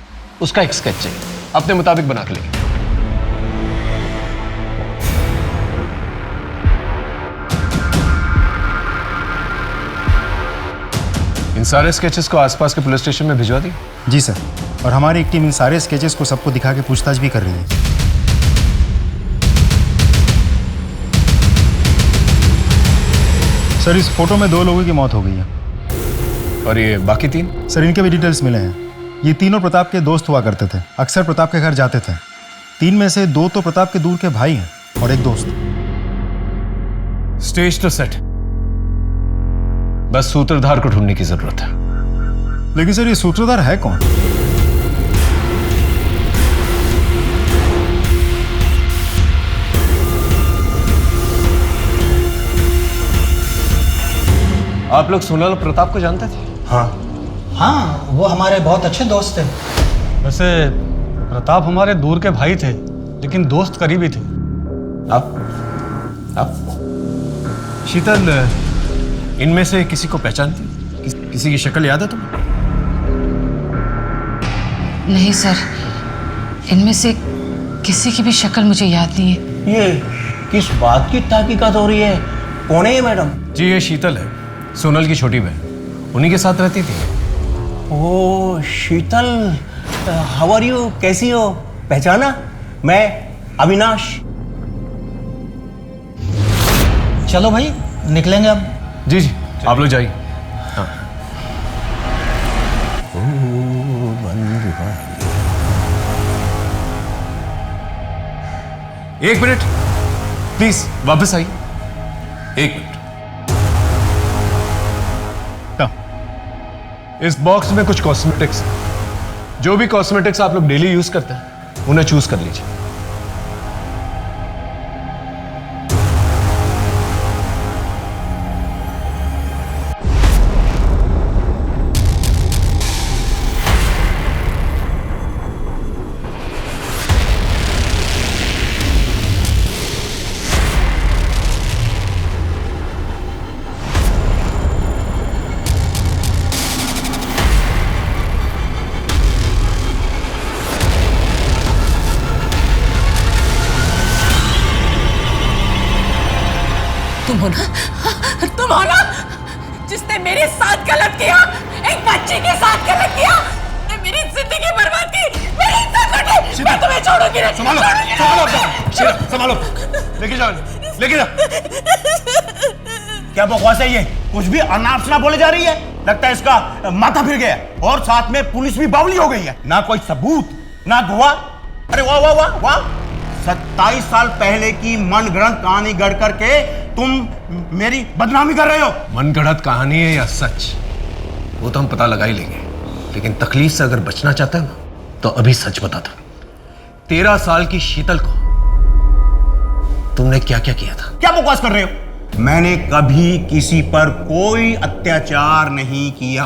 उसका एक स्केच चाहिए, अपने मुताबिक बना के लेंगे। इन सारे स्केचेस को आसपास के पुलिस स्टेशन में भिजवा दी? जी सर, और हमारी एक टीम इन सारे स्केचेस को सबको दिखा के पूछताछ भी कर रही है। सर, इस फोटो में 2 लोगों की मौत हो गई है। और ये बाकी 3? सर, इनके भी डिटेल्स मिले हैं। ये तीनों प्रताप के दोस्त हुआ करते थे, अक्सर प्रताप के घर जाते थे। 3 में से 2 तो प्रताप के दूर के भाई हैं और एक दोस्त। स्टेज तो सेट, बस सूत्रधार को ढूंढने की जरूरत है। लेकिन सर, ये सूत्रधार है कौन? आप लोग सोनल और प्रताप को जानते थे? हाँ, वो हमारे बहुत अच्छे दोस्त थे। वैसे प्रताप हमारे दूर के भाई थे, लेकिन दोस्त करीबी थे। आप शीतल, इनमें से किसी को पहचानती हो? किसी की शक्ल याद है तुम्हें? नहीं सर, इनमें से किसी की भी शक्ल मुझे याद नहीं है। ये किस बात की तहकीकात हो रही है? कौन है ये मैडम? जी ये शीतल है, सोनल की छोटी बहन, उन्हीं के साथ रहती थी। ओ शीतल, हाउ आर यू? कैसी हो? पहचाना? मैं अविनाश। चलो भाई निकलेंगे अब। जी जी आप लोग जाइए। हाँ। एक मिनट प्लीज, वापस आइए। एक मिनट। इस बॉक्स में कुछ कॉस्मेटिक्स है। जो भी कॉस्मेटिक्स आप लोग डेली यूज करते हैं उन्हें चूज कर लीजिए। तुम हो ना जिसने मेरे साथ गलत किया, एक बच्ची के साथ गलत किया, ने मेरी जिंदगी बर्बाद की, मेरी इज्जत लूटी। मैं तुम्हें छोड़ूंगी नहीं। संभालो, संभालो, संभालो। लेके जाओ, लेके जाओ। क्या बकवास है ये? कुछ भी अनाप शनाप बोले जा रही है। लगता है इसका माथा फिर गया और साथ में पुलिस भी बावली हो गई है। ना कोई सबूत ना गवाह। अरे वाह वाह वाह वाह, 27 साल पहले की मनगढ़ंत कहानी गढ़ करके तुम मेरी बदनामी कर रहे हो। मनगढ़ंत कहानी है या सच, वो तो हम पता लगा ही लेंगे, लेकिन तकलीफ से अगर बचना चाहता है ना तो अभी सच बता दो। 13 साल की शीतल को तुमने क्या क्या किया था? क्या बकवास कर रहे हो? मैंने कभी किसी पर कोई अत्याचार नहीं किया।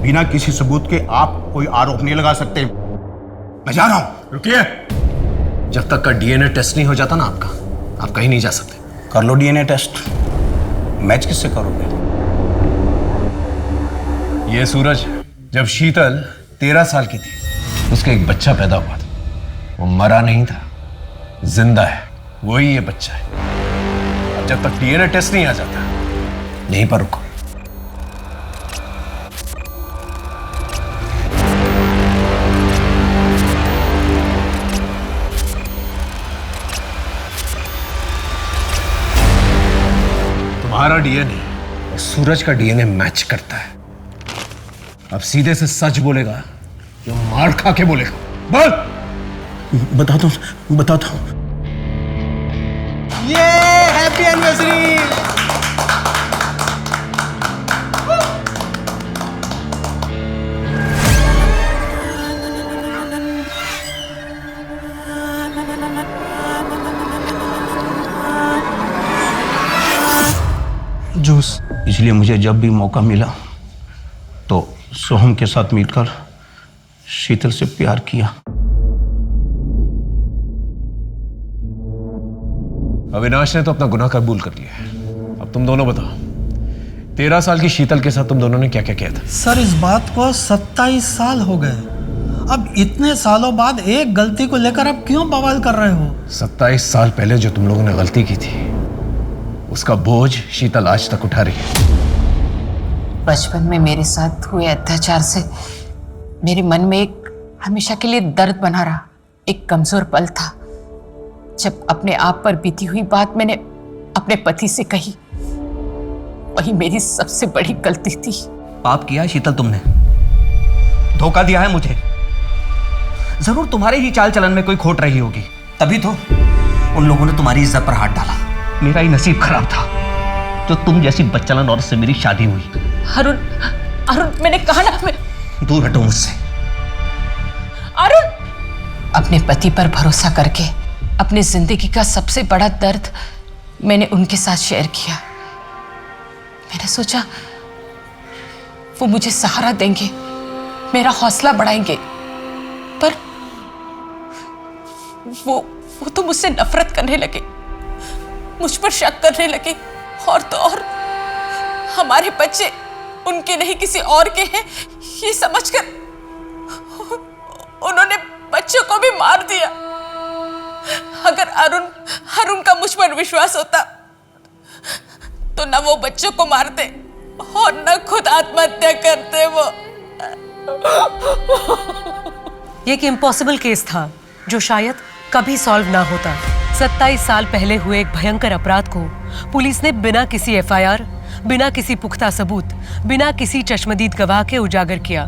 बिना किसी सबूत के आप कोई आरोप नहीं लगा सकते। मैं जा रहा हूं। रुकिए, जब तक का डीएनए टेस्ट नहीं हो जाता ना आपका, आप कहीं नहीं जा सकते। कर लो डीएनए टेस्ट। मैच किससे करोगे? ये सूरज, जब शीतल 13 साल की थी उसका एक बच्चा पैदा हुआ था। वो मरा नहीं था, जिंदा है। वही ये बच्चा है। अब जब तक डीएनए टेस्ट नहीं आ जाता, यहीं पर रुको। तुम्हारा डीएनए और सूरज का डीएनए मैच करता है। अब सीधे से सच बोलेगा या मार खा के बोलेगा? बोल। बताता हूं। ये हैप्पी एनिवर्सरी। जूस। इसलिए मुझे जब भी मौका मिला तो सोहम के साथ मिलकर शीतल से प्यार किया। अविनाश ने तो अपना गुनाह कबूल कर लिया है। अब तुम दोनों बताओ, 13 साल की शीतल के साथ तुम दोनों ने क्या क्या किया था? सर इस बात को 27 साल हो गए। अब इतने सालों बाद एक गलती को लेकर अब क्यों बवाल कर रहे हो? 27 साल पहले जो तुम लोगों ने गलती की थी उसका बोझ शीतल आज तक उठा रही है। बचपन में मेरे साथ हुए अत्याचार से मेरे मन में एक हमेशा के लिए दर्द बना रहा, एक कमजोर पल था जब अपने आप पर बीती हुई बात मैंने अपने पति से कही। वही मेरी सबसे बड़ी गलती थी। पाप किया है शीतल तुमने, धोखा दिया है मुझे। जरूर तुम्हारे ही चाल चलन में कोई खोट रही होगी, तभी तो उन लोगों ने तुम्हारी इज्जत पर हाथ डाला। मेरा ही नसीब खराब था जो तुम जैसी बदचलन औरत से मेरी शादी हुई। अरुण, मैंने कहा ना, दूर हटो मुझसे। अरुण, अपने पति पर भरोसा करके अपनी जिंदगी का सबसे बड़ा दर्द मैंने उनके साथ शेयर किया। मैंने सोचा वो मुझे सहारा देंगे, मेरा हौसला बढ़ाएंगे, पर वो तो मुझसे नफरत करने लगे, मुझ पर शक करने लगे, और तो और हमारे बच्चे उनके नहीं किसी और के हैं ये समझकर उन्होंने बच्चों को भी मार दिया। अगर अरुण का मुझ पर विश्वास होता तो न वो बच्चों को मारते और न खुद आत्महत्या करते। वो ये एक इम्पॉसिबल केस था जो शायद कभी सॉल्व ना होता। 27 साल पहले हुए एक भयंकर अपराध को पुलिस ने बिना किसी एफआईआर, बिना किसी पुख्ता सबूत, बिना किसी चश्मदीद गवाह के उजागर किया।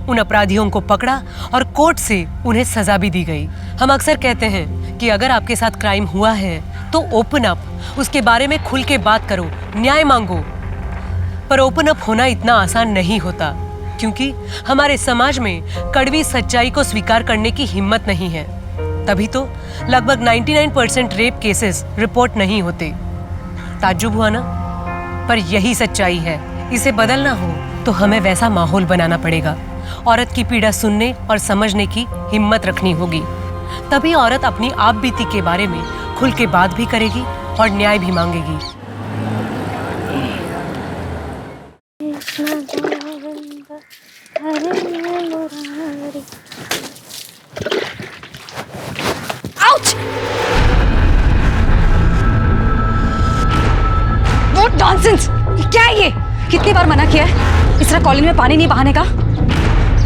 उन अपराधियों को पकड़ा और कोर्ट से उन्हें सजा भी दी गई। हम अक्सर कहते हैं कि अगर आपके साथ क्राइम हुआ है तो ओपन अप, उसके बारे में खुल के बात करो, न्याय मांगो। पर ओपन अप होना इतना आसान नहीं होता, क्योंकि हमारे समाज में कड़वी सच्चाई को स्वीकार करने की हिम्मत नहीं है। तभी तो लगभग 99% रेप केसेस रिपोर्ट नहीं होते। ताज्जुब हुआ ना? पर यही सच्चाई है। इसे बदलना हो तो हमें वैसा माहौल बनाना पड़ेगा। औरत की पीड़ा सुनने और समझने की हिम्मत रखनी होगी। तभी औरत अपनी आप बीती के बारे में खुल के बात भी करेगी और न्याय भी मांगेगी। आउच! What nonsense! क्या है ये? कितनी बार मना किया है इस तरह कॉलोनी में पानी नहीं बहाने का?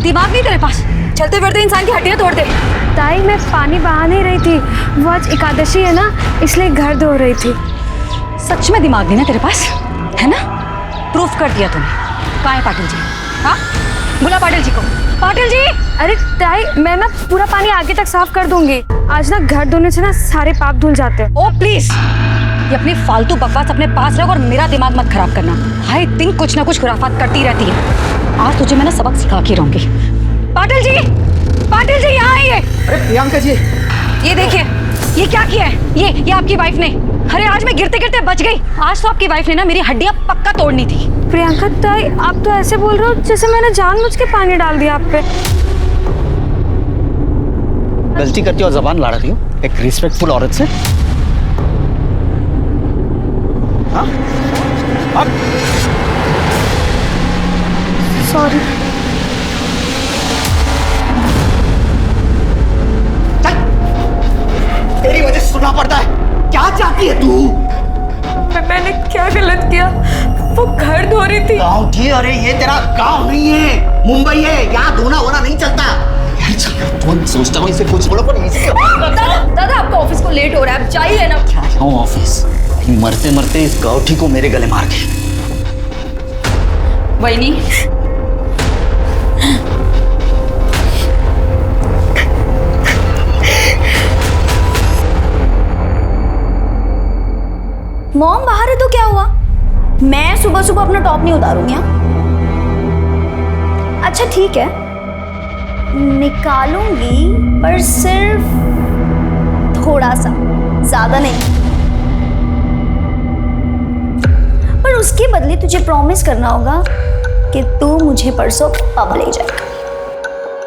दिमाग नहीं तेरे पास? चलते फिरते इंसान की हड्डियां तोड़ दे। ताई मैं पानी बहा नहीं रही थी, वो आज एकादशी है ना, इसलिए घर धो रही थी। सच में दिमाग नहीं ना तेरे पास, है ना? प्रूफ कर दिया तूने। कहाँ है पाटिल जी? हाँ, बुला पाटिल जी को। पाटिल जी! अरे ताई, मैं ना पूरा पानी आगे तक साफ कर दूंगी। आज ना घर धोने से ना सारे पाप धुल जाते हैं। ओ प्लीज, ये अपनी फालतू बकवास अपने पास रख और मेरा दिमाग मत खराब करना। हाय दिन कुछ ना कुछ खुराफात करती रहती है। आज तुझे मैं ना सबक सिखा के रहूंगी। पाटिल जी यहाँ आइए। अरे प्रियंका जी, ये देखिए, ये क्या किया है? ये आपकी वाइफ ने। अरे आज मैं गिरते गिरते बच गई। आज तो आपकी वाइफ ने ना मेरी हड्डियां पक्का तोड़नी थी। प्रियंका ताई, आप तो ऐसे बोल रहे हो जैसे मैंने जानबूझ के पानी डाल दिया आप पे। गलती करती हो और जबान लड़ाती हो एक रिस्पेक्टफुल औरत से। हाँ? सॉरी। तेरी वजह से सुनना पड़ता है। क्या चाहती है तू? मैंने क्या गलत किया? वो घर धो रही थी। गाँव थी? अरे ये तेरा गाँव नहीं है, मुंबई है। यहाँ धोना होना नहीं चलता। तुम सोचता हूँ इसे कुछ बोलो, पर इसे दादा आपका ऑफिस को लेट हो रहा है, आप जाइए ना। क्या जाऊँ ऑफिस? मरते मरते इस गाँठी को मेरे गले मार के। वहीनी, मॉम बाहर है तो क्या हुआ? मैं सुबह सुबह अपना टॉप नहीं उतारूंगी। अच्छा ठीक है, निकालूंगी, पर सिर्फ थोड़ा सा, ज्यादा नहीं। पर उसके बदले तुझे प्रॉमिस करना होगा कि तू मुझे परसों पब ले जाएगा,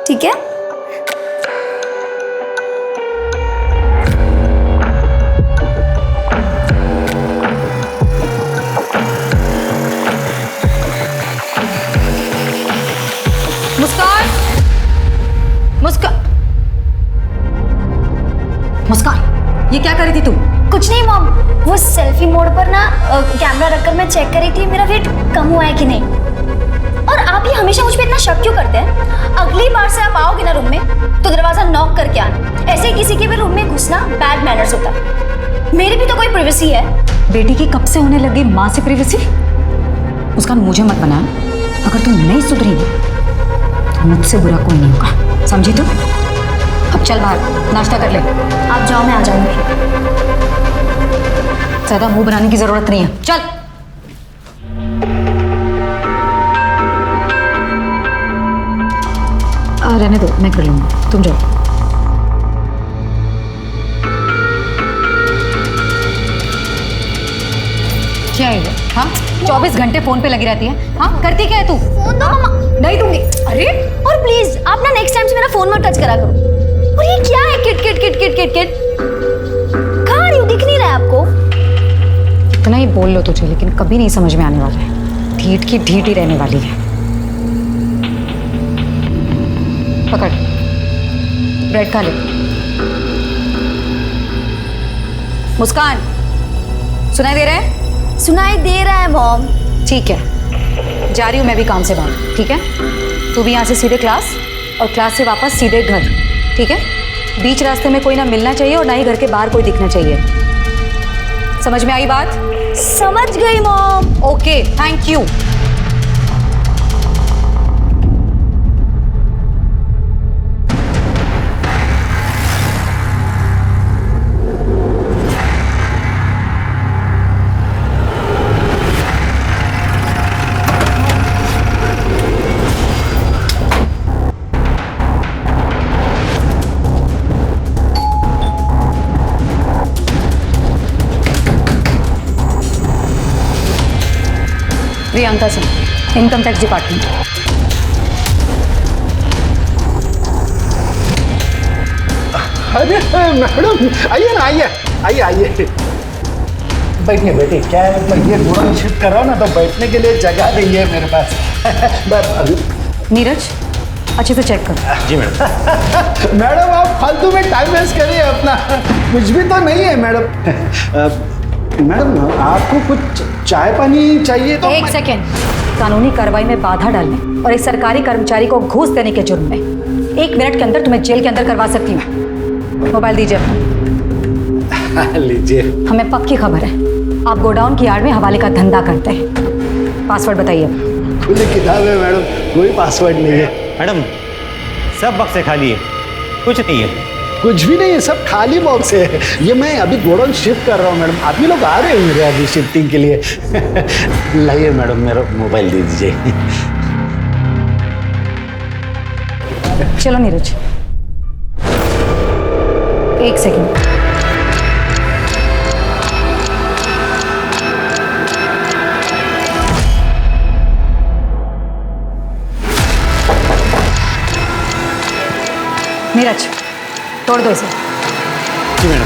ठीक है? मुस्कान, ये क्या कर रही थी तुम? कुछ नहीं मॉम, वो सेल्फी मोड पर ना कैमरा रखकर मैं चेक कर रही थी मेरा वेट कम हुआ है कि नहीं। और आप ये हमेशा मुझ पे इतना शक क्यों करते हैं? अगली बार से आप आओगे ना रूम में तो दरवाजा नॉक करके आना। ऐसे किसी के भी रूम में घुसना बैड मैनर्स होता है। मेरी भी तो कोई प्राइवेसी है। बेटी की कब से होने लगी माँ से प्राइवेसी? मुस्कान मुझे मत बना। अगर तुम नहीं सुधरी तो मुझसे बुरा कोई नहीं होगा, समझी तुम? अब चल बाहर नाश्ता कर ले। आप जाओ, मैं आ जाऊंगी। ज्यादा मुंह बनाने की जरूरत नहीं है, चल। रहने दो, मैं कर लूंगी, तुम जाओ। क्या है ये? हाँ, 24 घंटे फोन पे लगी रहती है। हाँ, करती क्या है तू? फोन दो मम्मा। नहीं दूंगी। अरे और प्लीज आप ना नेक्स्ट टाइम से मेरा फोन मत टच करा करो। और ये क्या है? Kit kit kit kit kit kit. कहाँ रही हो? दिख नहीं रहा है आपको? इतना ही बोल लो तुझे, लेकिन कभी नहीं समझ में आने वाला है। ढीठ की ढीठ ही रहने वाली है। पकड़, ब्रेड खा ले। मुस्कान, सुनाई दे रहा है? सुनाई दे रहा है मॉम। ठीक है, जा रही हूँ मैं भी काम से बाहर, ठीक है? तू भी यहाँ से सीधे क्लास और क्लास से वापस सीधे घर, ठीक है? बीच रास्ते में कोई ना मिलना चाहिए और ना ही घर के बाहर कोई दिखना चाहिए। समझ में आई बात? समझ गई mom. Okay, thank you. Priyanka Singh, income tax department. अरे मैडम, आइए ना, आइए आइए आइए, बैठिए बैठिए। क्या है, ये घोड़ा शिफ्ट कर रहा हूँ ना, तो बैठने के लिए जगह नहीं है मेरे पास। नीरज, अच्छे से चेक कर। जी मैडम। मैडम आप फालतू में टाइम वेस्ट करिए अपना, कुछ भी तो नहीं है मैडम। मैडम आपको कुछ चाय पानी चाहिए तो? एक सेकेंड, कानूनी कार्रवाई में बाधा डालने और एक सरकारी कर्मचारी को घूस देने के जुर्म में 1 मिनट के अंदर तुम्हें जेल के अंदर करवा सकती हूँ। मोबाइल दीजिए अपना। लीजिए। हमें पक्की खबर है, आप गोडाउन की आड़ में हवाले का धंधा करते हैं। पासवर्ड बताइए। खुली किताब है मैडम, कोई पासवर्ड नहीं है। मैडम सब बक्से खाली है, कुछ नहीं है। कुछ भी नहीं है, सब खाली बॉक्स है। ये मैं अभी गोडाउन शिफ्ट कर रहा हूँ मैडम, आदमी लोग आ रहे हैं मेरे अभी शिफ्टिंग के लिए। लाइए मैडम, मेरा मोबाइल दे दीजिए। चलो नीरज, एक सेकेंड। नीरज, तोड़ दो इसे। जी मैडम।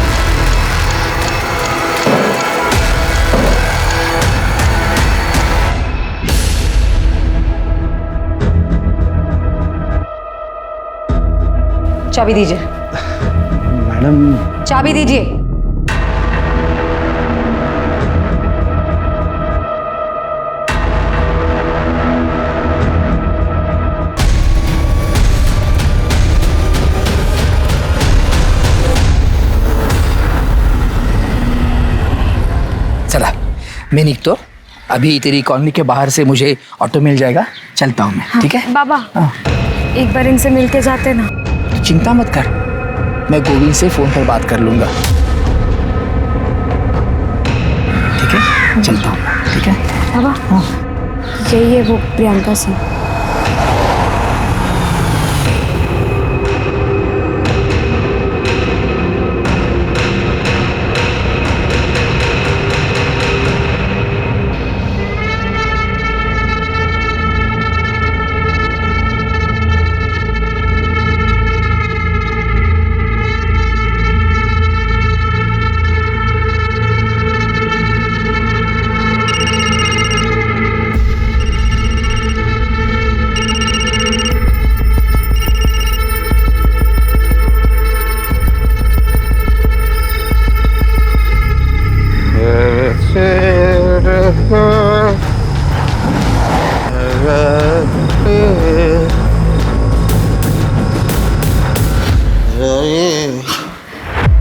चाबी दीजिए। मैडम चाबी दीजिए। चला मैं निकतो, अभी तेरी कॉलोनी के बाहर से मुझे ऑटो मिल जाएगा, चलता हूँ मैं। हाँ, ठीक है बाबा, एक बार इनसे मिलके जाते ना। चिंता मत कर, मैं गोविंद से फोन पर बात कर लूंगा। ठीक है, चलता हूँ। ठीक है बाबा, यही है वो प्रियंका सिंह।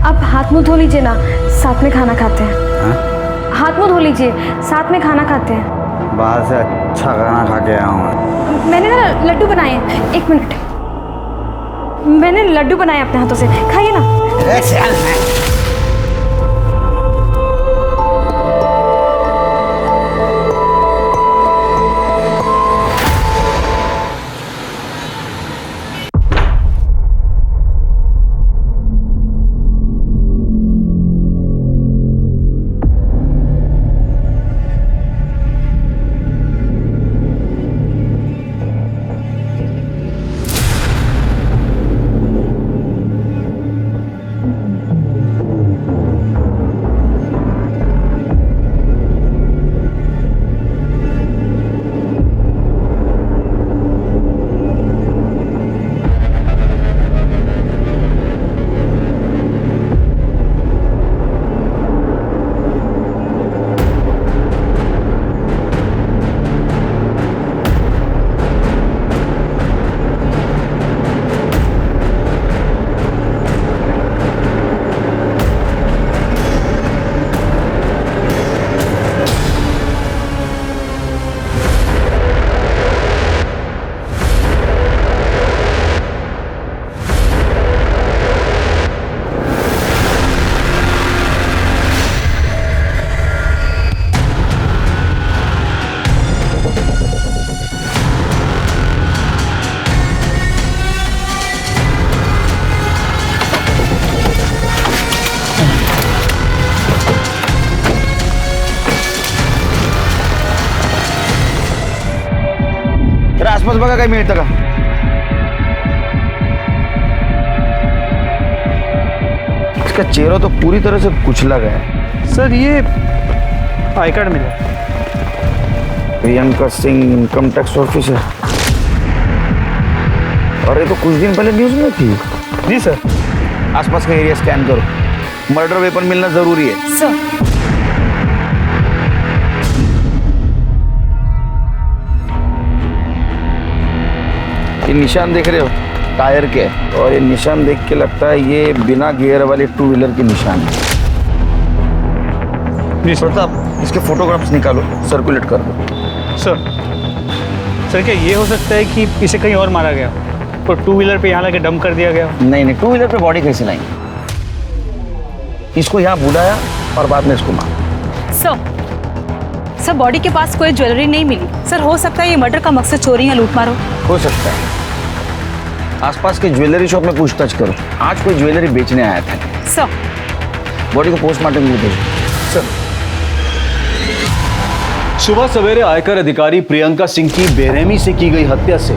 आप हाथ मुंह धो लीजिए ना, साथ में खाना खाते हैं। हाथ मुंह धो लीजिए, साथ में खाना खाते हैं। बाहर से अच्छा खाना खा के आया हूँ। मैंने ना लड्डू बनाए हैं, 1 मिनट। मैंने लड्डू बनाए अपने हाथों से, खाइए ना। आसपास बघा काही मिळतं का? इसका चेहरा तो पूरी तरह से कुचला गया है। सर ये आई कार्ड मिला। Priyanka Singh income tax officer. और ये तो कुछ दिन पहले न्यूज में थी। जी सर। आसपास का एरिया स्कैन करो, मर्डर वेपन मिलना जरूरी है। सर ये निशान देख रहे हो टायर के, और ये निशान देख के लगता है ये बिना गियर वाले 2 व्हीलर के निशान है। प्रताप इसके फोटोग्राफ्स निकालो, सर्कुलेट कर दो। सर क्या ये हो सकता है कि इसे कहीं और मारा गया और 2 व्हीलर पे यहाँ लाके डंप कर दिया गया? नहीं 2 व्हीलर पे बॉडी कैसे लाएंगे? इसको यहाँ बुलाया और बाद में इसको मारा। सर बॉडी के पास कोई ज्वेलरी नहीं मिली। सर हो सकता है ये मर्डर का मकसद चोरी या लूटमार हो सकता है। आसपास के ज्वेलरी शॉप में पूछताछ करो, आज कोई ज्वेलरी बेचने आया था। सर बॉडी को पोस्टमार्टम के लिए भेजो। सर सुबह सवेरे आयकर अधिकारी प्रियंका सिंह की बेरहमी से की गई हत्या से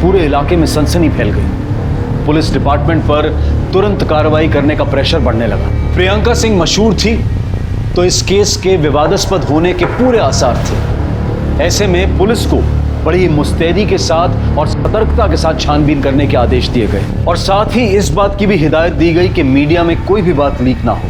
पूरे इलाके में सनसनी फैल गई। पुलिस डिपार्टमेंट पर तुरंत कार्रवाई करने का प्रेशर बढ़ने लगा। प्रियंका सिंह मशहूर थी तो इस केस के विवादास्पद होने के पूरे आसार थे। ऐसे में पुलिस को बड़ी मुस्तैदी के साथ और सतर्कता के साथ छानबीन करने के आदेश दिए गए और साथ ही इस बात की भी हिदायत दी गई कि मीडिया में कोई भी बात लीक ना हो।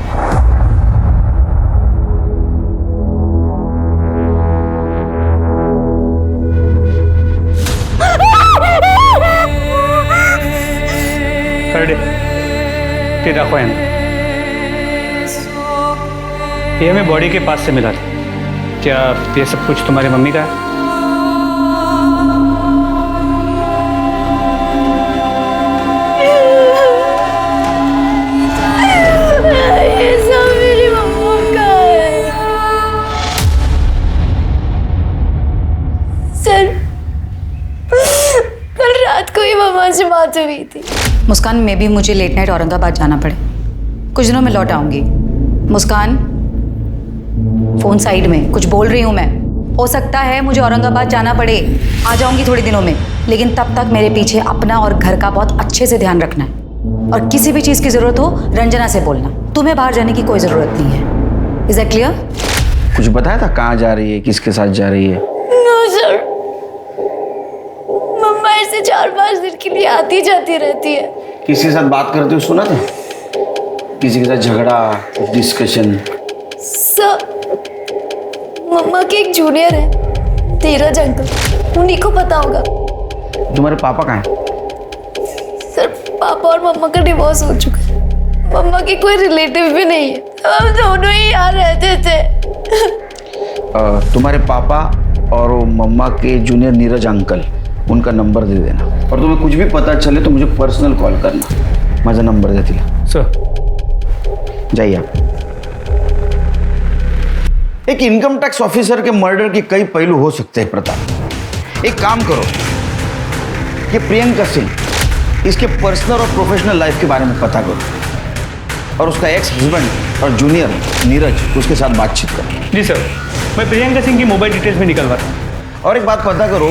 ये हमें बॉडी के पास से मिला था। क्या ये सब कुछ तुम्हारी मम्मी का है? ये सब मेरी मम्मा का है। सर कल रात को ही मम्मा से बात हुई थी। मुस्कान में भी मुझे लेट नाइट औरंगाबाद जाना पड़े, कुछ दिनों में लौट आऊंगी। मुस्कान फोन साइड में, कुछ बोल रही हूँ मैं। हो सकता है मुझे औरंगाबाद जाना पड़े, आ जाऊंगी थोड़े दिनों में, लेकिन तब तक मेरे पीछे अपना और घर का बहुत अच्छे से ध्यान रखना है। और किसी भी चीज़ की ज़रूरत हो रंजना से बोलना। तुम्हें बाहर जाने की कोई ज़रूरत नहीं है। Is that clear? कुछ बताया था कहाँ जा रही है, किसके साथ जा रही है? नो सर, मम्मा ऐसे 4-5 दिन के लिए आती जाती रहती है। किसी के साथ बात करते हुए सुना था? किसी के साथ झगड़ा, डिस्कशन? सर मम्मा के एक जूनियर है धीरज अंकल, उन्हीं को पता होगा। तुम्हारे पापा कहाँ हैं? सर पापा और मम्मा का डिवोर्स हो चुका है। मम्मा की कोई रिलेटिव भी नहीं है, हम दोनों ही यहाँ रहते थे। तुम्हारे पापा और वो मम्मा के जूनियर नीरज अंकल, उनका नंबर दे देना, और तुम्हें कुछ भी पता चले तो मुझे पर्सनल कॉल करना। माझा नंबर दे दिला। सर जाइए आप। एक इनकम टैक्स ऑफिसर के मर्डर के कई पहलू हो सकते हैं प्रताप। एक काम करो कि प्रियंका सिंह, इसके पर्सनल और प्रोफेशनल लाइफ के बारे में पता करो, और उसका एक्स हस्बैंड और जूनियर नीरज, उसके साथ बातचीत करो। जी सर, मैं प्रियंका सिंह की मोबाइल डिटेल्स भी निकलवाता हूँ। और एक बात पता करो,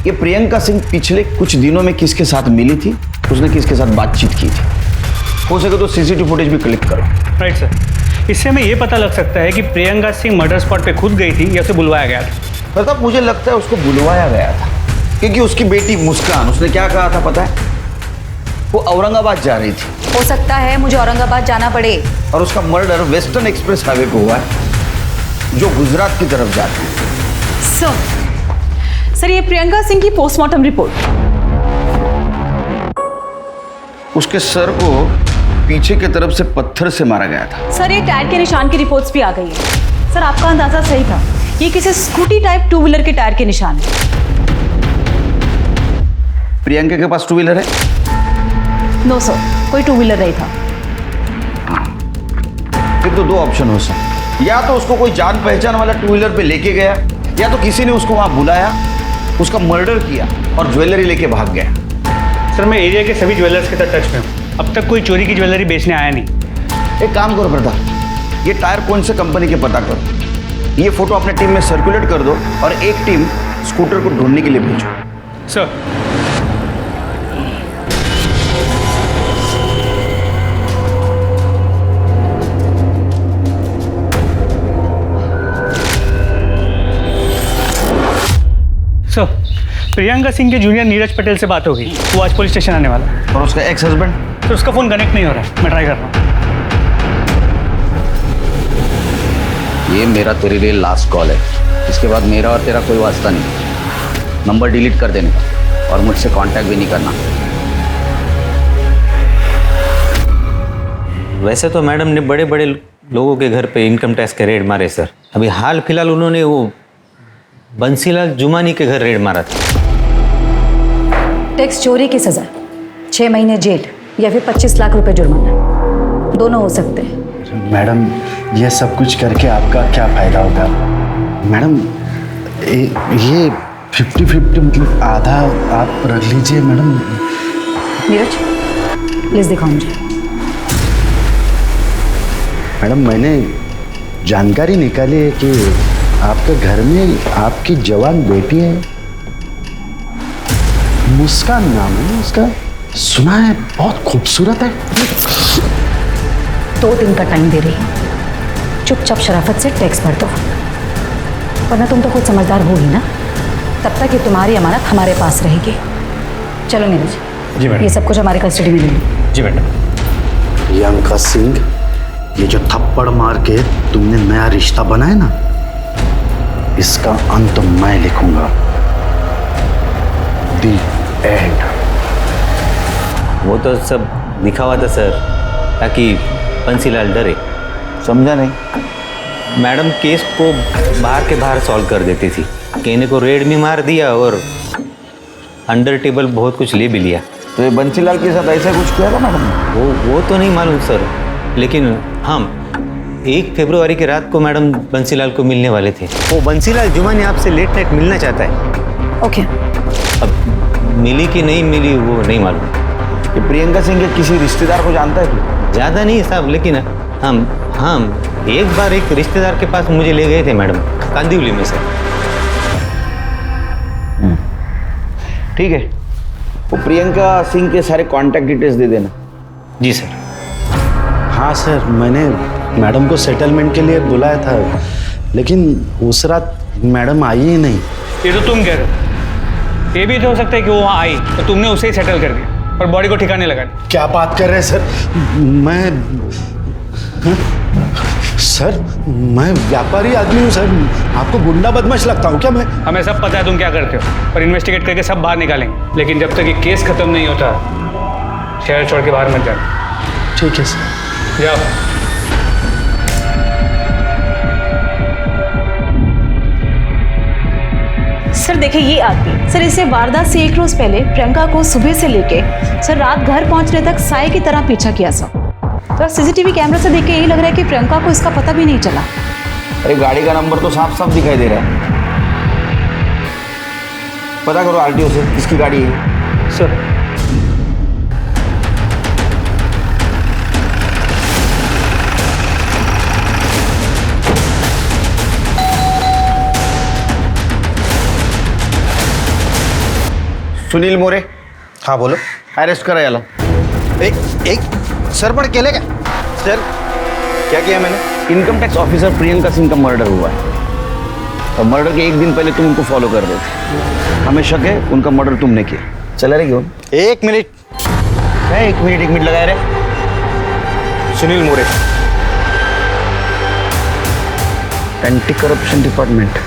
ये प्रियंका सिंह पिछले कुछ दिनों में किसके साथ मिली थी, उसने किसके साथ बातचीत की थी। हो सके तो सीसीटीवी फुटेज भी क्लिक करो। राइट सर, इससे हमें ये पता लग सकता है कि प्रियंका सिंह मर्डर स्पॉट पे खुद गई थी या उसे बुलवाया गया था। मतलब मुझे लगता है उसको बुलवाया गया था, क्योंकि उसकी बेटी मुस्कान, उसने क्या कहा था पता है? वो औरंगाबाद जा रही थी। हो सकता है मुझे औरंगाबाद जाना पड़े। और उसका मर्डर वेस्टर्न एक्सप्रेस हाईवे पे हुआ है, जो गुजरात की तरफ जाता है। सर ये प्रियंका सिंह की पोस्टमार्टम रिपोर्ट। उसके सर को पीछे की तरफ से पत्थर से मारा गया था। सर ये टायर के निशान की रिपोर्ट्स भी आ गई है। सर आपका अंदाजा सही था, ये किसी स्कूटी टाइप 2 व्हीलर के टायर के निशान है। प्रियंका के पास 2 व्हीलर है? नो सर, कोई 2 व्हीलर नहीं था। फिर तो 2 ऑप्शन हो सकते, या तो उसको कोई जान पहचान वाला 2 व्हीलर पे लेके गया, या तो किसी ने उसको वहां बुलाया, उसका मर्डर किया और ज्वेलरी लेके भाग गया। सर मैं एरिया के सभी ज्वेलर्स के साथ टच में हूँ, अब तक कोई चोरी की ज्वेलरी बेचने आया नहीं। एक काम करो प्रताप, ये टायर कौन से कंपनी के पता करो, ये फोटो अपने टीम में सर्कुलेट कर दो, और एक टीम स्कूटर को ढूंढने के लिए भेजो। सर। सर, प्रियंका सिंह के जूनियर नीरज पटेल से बात हो गई। वो आज पुलिस स्टेशन आने वाला है। और उसका एक्स हस्बैंड? तो उसका फ़ोन कनेक्ट नहीं हो रहा है, मैं ट्राई कर रहा हूँ। ये मेरा तेरे लिए लास्ट कॉल है। इसके बाद मेरा और तेरा कोई वास्ता नहीं। नंबर डिलीट कर देने का और मुझसे कांटेक्ट भी नहीं करना। वैसे तो मैडम ने बड़े बड़े लोगों के घर पे इनकम टैक्स के रेड मारे सर। अभी हाल फिलहाल उन्होंने वो बंसीलाल जुमानी के घर रेड मारा था। टैक्स चोरी की सजा 6 महीने जेल या फिर 25 लाख रुपए जुर्माना, दोनों हो सकते हैं। मैडम, ये सब कुछ करके आपका क्या फ़ायदा होगा? मैडम, ये 50-50 मतलब आधा आप रख लीजिए मैडम। नीरज, प्लीज दिखाओ मुझे। मैडम, मैंने जानकारी निकाली है कि आपके घर में आपकी जवान बेटी है, मुस्कान नाम है उसका। सुना है बहुत खूबसूरत है। 2 दिन का टाइम दे रही हूँ, चुपचाप शराफत से टैक्स भर दो, वरना तुम तो खुद समझदार होगी ना। तब तक ये तुम्हारी अमानत हमारे पास रहेगी। चलो नीरज। जी मैडम। ये सब कुछ हमारे कस्टडी में ले लो। जी मैडम। प्रियंका सिंह, ये जो थप्पड़ मार के तुमने नया रिश्ता बनाया ना, इसका अंत मैं लिखूंगा। दी एंड। वो तो सब लिखा हुआ था सर, ताकि बंसीलाल डरे। समझा नहीं? मैडम केस को बाहर के बाहर सॉल्व कर देती थी। कहने को रेड भी मार दिया और अंडर टेबल बहुत कुछ ले भी लिया। तो ये बंसीलाल के साथ ऐसा कुछ किया था मैडम? वो तो नहीं मालूम सर, लेकिन हम 1 फरवरी की रात को मैडम बंसीलाल को मिलने वाले थे। वो बंसीलाल जुमानी आपसे लेट नाइट मिलना चाहता है। ओके। अब मिली कि नहीं मिली वो नहीं मालूम। ये प्रियंका सिंह के किसी रिश्तेदार को जानता है तू? ज़्यादा नहीं साहब, लेकिन हम एक बार एक रिश्तेदार के पास मुझे ले गए थे मैडम, कांदिवली में सर। ठीक है, वो प्रियंका सिंह के सारे कांटेक्ट डिटेल्स दे देना। जी सर। हाँ सर, मैंने मैडम को सेटलमेंट के लिए बुलाया था, लेकिन उस रात मैडम आई ही नहीं। ये तो तुम कह रहे हो। ये भी तो हो सकता है कि वो वहाँ आई तो तुमने उसे ही सेटल कर दिया और बॉडी को ठिकाने लगा दिया। क्या बात कर रहे हैं सर? मैं व्यापारी आदमी हूँ सर। आपको गुंडा बदमाश लगता हूँ क्या मैं? हमें सब पता है तुम क्या करते हो, और इन्वेस्टिगेट करके सब बाहर निकालेंगे। लेकिन जब तक ये केस खत्म नहीं होता, शहर छोड़ के बाहर मत जाना। ठीक है सर। जाओ। सर देखिए, ये आदमी सर, इसे वारदात से 1 रोज पहले प्रियंका को सुबह से लेके सर रात घर पहुंचने तक साए की तरह पीछा किया सर। तो सीसीटीवी कैमरा से देख के यही लग रहा है कि प्रियंका को इसका पता भी नहीं चला। अरे गाड़ी का नंबर तो साफ साफ दिखाई दे रहा है। पता करो आरटीओ से किसकी गाड़ी है। सर। सुनील मोरे। हाँ बोलो। अरेस्ट करा याला। एक सर, पर केले क्या सर? क्या किया मैंने? Income tax officer Priyanka Singh का मर्डर हुआ है, और मर्डर के 1 दिन पहले तुम उनको फॉलो कर रहे थे। हमें शक है उनका मर्डर तुमने किया। चला रहे क्यों? 1 मिनट। क्या 1 मिनट लगाए रहे? सुनील मोरे, एंटी करप्शन डिपार्टमेंट।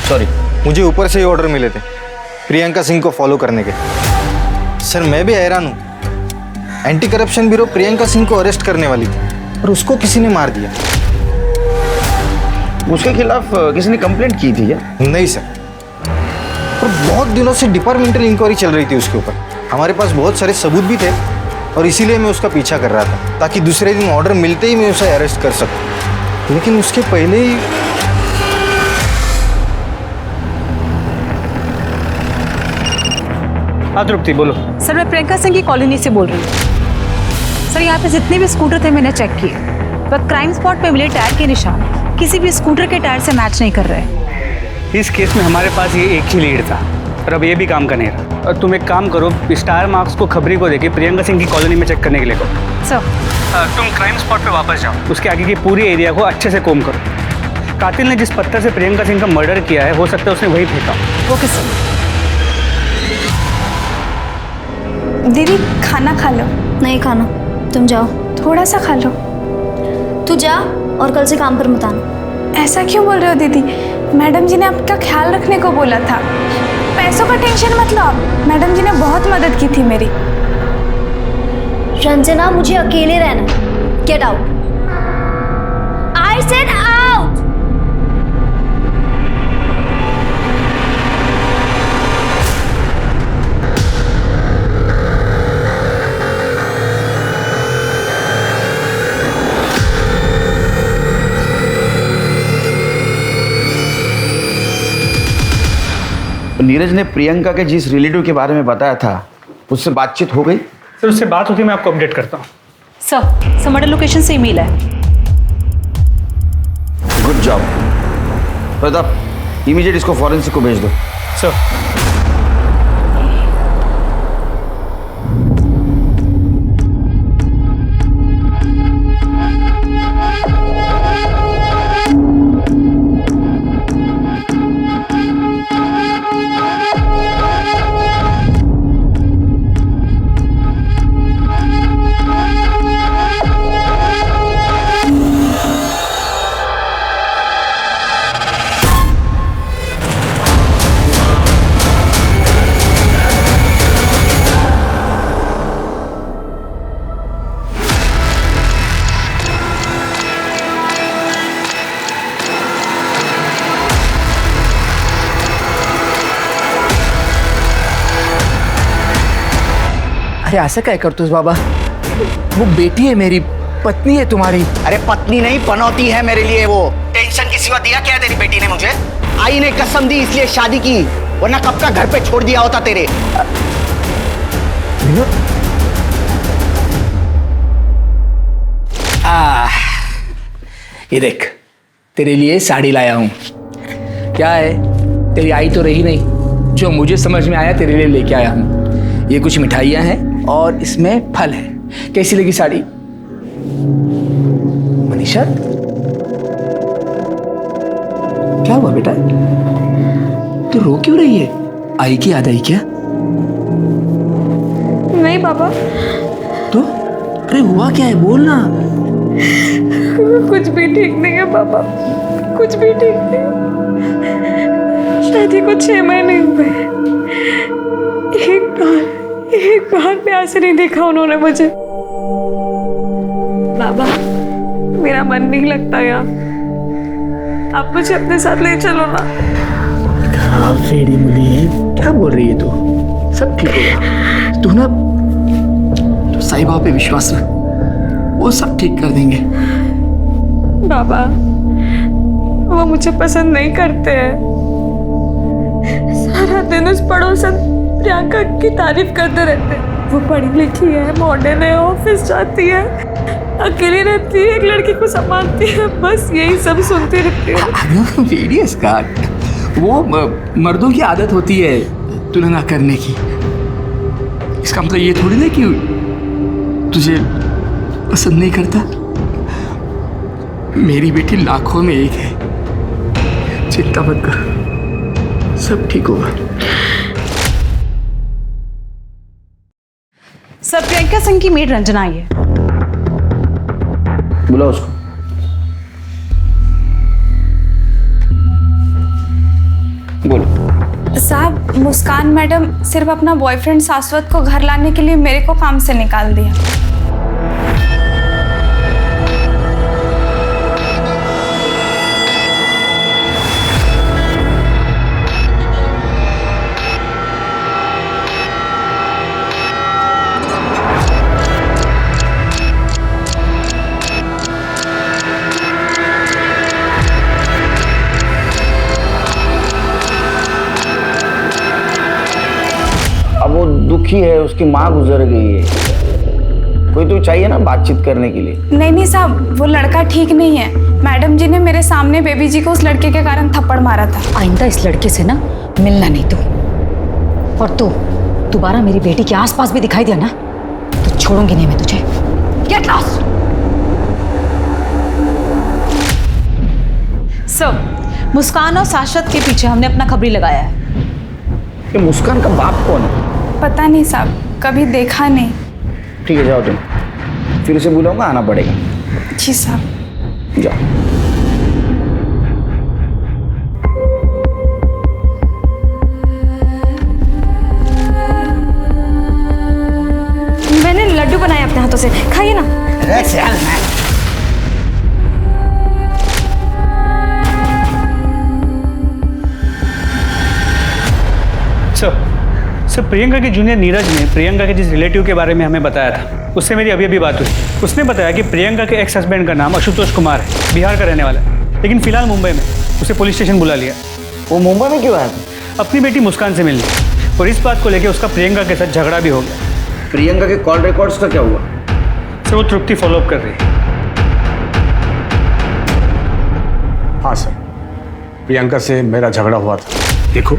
सॉरी, मुझे ऊपर से ही ऑर्डर मिले थे प्रियंका सिंह को फॉलो करने के। सर मैं भी हैरान हूँ। Anti corruption bureau Priyanka Singh को अरेस्ट करने वाली थी और उसको किसी ने मार दिया। उसके खिलाफ किसी ने कंप्लेंट की थी क्या? नहीं सर, और बहुत दिनों से डिपार्टमेंटल इंक्वायरी चल रही थी उसके ऊपर। हमारे पास बहुत सारे सबूत भी थे और इसीलिए मैं उसका पीछा कर रहा था, ताकि दूसरे दिन ऑर्डर मिलते ही मैं उसे अरेस्ट कर सकूं। लेकिन उसके पहले ही हाँ तृप्ति बोलो। सर मैं प्रियंका सिंह की कॉलोनी से बोल रही हूँ। सर यहाँ पे जितने भी स्कूटर थे मैंने चेक किए, पर क्राइम स्पॉट पे मिले टायर के निशान किसी भी स्कूटर के टायर से मैच नहीं कर रहे। इस केस में हमारे पास ये एक ही लीड था और अब ये भी काम का नहीं रहा। और तुम एक काम करो, स्टार मार्क्स को खबरी को देके प्रियंका सिंह की कॉलोनी में चेक करने के लिए कहो। सर तुम क्राइम स्पॉट पे वापस जाओ, उसके आगे की पूरी एरिया को अच्छे से कोम करो। कातिल ने जिस पत्थर से प्रियंका सिंह का मर्डर किया है, हो सकता है उसने वही फेंका। Okay sir. दीदी खाना खा लो। नहीं खाना, तुम जाओ। थोड़ा सा खा लो। तू जा और कल से काम पर मत आना। ऐसा क्यों बोल रहे हो दीदी? मैडम जी ने आपका ख्याल रखने को बोला था। पैसों का टेंशन मत लो आप, मैडम जी ने बहुत मदद की थी मेरी। रंजना, मुझे अकेले रहना। Get out. I said out. Neeraj ने प्रियंका के जिस रिलेटिव के बारे में बताया था, उससे बातचीत हो गई? सर उससे बात होती है, मैं आपको अपडेट करता हूँ। सर मर्डर लोकेशन से ईमेल है। गुड जॉब प्रताप, इमीडिएट इसको फॉरेंसिक को भेज दो। सर ऐसा क्या करतोस बाबा? वो बेटी है मेरी, पत्नी है तुम्हारी। अरे पत्नी नहीं, पनौती है मेरे लिए वो। टेंशन की सिवा दिया क्या तेरी बेटी ने मुझे? आई ने कसम दी इसलिए शादी की, वरना कब का घर पे छोड़ दिया होता तेरे। ये देख, तेरे लिए साड़ी लाया हूं। क्या है, तेरी आई तो रही नहीं, जो मुझे समझ में आया तेरे लिए लेके आया हूं। ये कुछ मिठाइयाँ हैं और इसमें फल है। कैसी लगी साड़ी मनीषा? क्या हुआ बेटा, तू रो क्यों रही है? आई की याद आई क्या? नहीं पापा। तो अरे हुआ क्या है, बोल ना। कुछ भी ठीक नहीं है पापा, कुछ भी ठीक नहीं। शादी को 6 महीने हुए, एक बार प्यार से नहीं देखा उन्होंने मुझे। बाबा मेरा मन नहीं लगता यहाँ, आप मुझे अपने साथ ले चलो ना। फेड़ी मुली है, क्या बोल रही है तू? सब ठीक होगा, तू ना तो साईं बाबा पे विश्वास रख, वो सब ठीक कर देंगे। बाबा वो मुझे पसंद नहीं करते हैं, सारा दिन उस पड़ोसन प्रियंका की तारीफ करते रहते। वो पढ़ी लिखी है, मॉडर्न है, ऑफिस जाती है, अकेली रहती है, एक लड़की को संभालती है, बस यही सब सुनती रहती है। वेरियस का वो मर्दों की आदत होती है तुलना करने की। इसका मतलब ये थोड़ी ना कि तुझे पसंद नहीं करता। मेरी बेटी लाखों में एक है, चिंता मत कर, सब ठीक होगा। सर प्रियंका सिंह की मेड रंजना आई है। बुलाओ उसको। बोलो। साहब मुस्कान मैडम सिर्फ अपना बॉयफ्रेंड शाश्वत को घर लाने के लिए मेरे को काम से निकाल दिया। अब वो दुखी है, उसकी माँ गुजर गई है। कोई तो चाहिए ना बातचीत करने के लिए। नहीं नहीं साहब, वो लड़का ठीक नहीं है। मैडम जी ने मेरे सामने बेबी जी को उस लड़के के कारण थप्पड़ मारा था। आइंदा इस लड़के से ना मिलना नहीं तू। और तू दोबारा मेरी बेटी के आसपास भी दिखाई दिया ना तो छोड़ूंगी नहीं मैं तुझे। Get lost. सर, मुस्कान और शाश्वत के पीछे हमने अपना खबरी लगाया है। ये मुस्कान का बाप कौन है? पता नहीं साहब, कभी देखा नहीं। ठीक है, जाओ तुम, फिर से बुलाऊंगा, आना पड़ेगा। जी साहब। जाओ। मैंने लड्डू बनाए अपने हाथों से, खाइए ना। सर प्रियंका के जूनियर नीरज ने प्रियंका के जिस रिलेटिव के बारे में हमें बताया था, उससे मेरी अभी बात हुई। उसने बताया कि प्रियंका के एक्स हस्बैंड का नाम आशुतोष कुमार है, बिहार का रहने वाला है, लेकिन फिलहाल मुंबई में। उसे पुलिस स्टेशन बुला लिया। वो मुंबई में क्यों आया? अपनी बेटी मुस्कान से मिलने, और इस बात को लेकर उसका प्रियंका के साथ झगड़ा भी हो गया। प्रियंका के कॉल रिकॉर्ड्स का क्या हुआ? सर वो तृप्ति फॉलोअप कर रही है। हाँ सर, प्रियंका से मेरा झगड़ा हुआ था। देखो,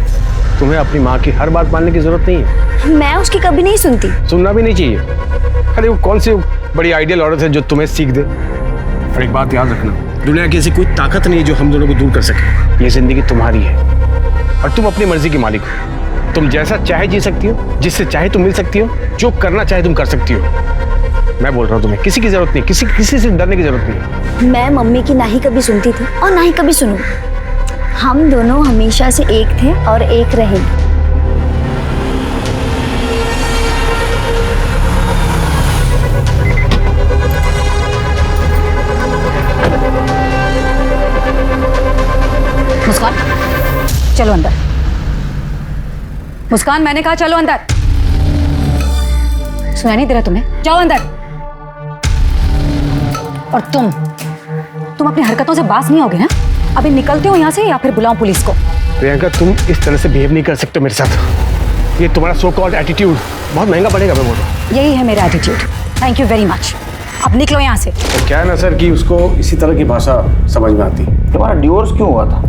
तुम्हें अपनी माँ की हर बात मानने की जरूरत नहीं है। मैं उसकी कभी नहीं सुनती। सुनना भी नहीं चाहिए। अरे वो कौन सी बड़ी आइडियल औरत है जो तुम्हें सीख दे। और एक बात याद रखना, दुनिया की ऐसी कोई ताकत नहीं है जो हम दोनों को दूर कर सके। ये जिंदगी तुम्हारी है और तुम अपनी मर्जी की मालिक हो। तुम जैसा चाहे जी सकती हो, जिससे चाहे तुम मिल सकती हो, जो करना चाहे तुम कर सकती हो। मैं बोल रहा हूँ, तुम्हें किसी की जरूरत नहीं, किसी से डरने की जरूरत नहीं। मैं मम्मी की ना ही कभी सुनती थी और ना ही कभी सुनूं। हम दोनों हमेशा से एक थे और एक रहेंगे। मुस्कान चलो अंदर। मुस्कान मैंने कहा चलो अंदर। सुनाई नहीं दे रहा तुम्हें? जाओ अंदर। और तुम अपनी हरकतों से बाज नहीं होगे ना? अभी निकलते हो यहाँ से या फिर बुलाऊं पुलिस को? प्रियंका, तुम इस तरह से बिहेव नहीं कर सकते मेरे साथ। ये तुम्हारा सो कॉल्ड एटीट्यूड बहुत महंगा पड़ेगा। मैं बोल रहा हूँ, यही है मेरा attitude. Thank you very much. अब निकलो यहाँ से। तो क्या है ना सर कि उसको इसी तरह की भाषा समझ में आती। तुम्हारा डिवोर्स क्यों हुआ था?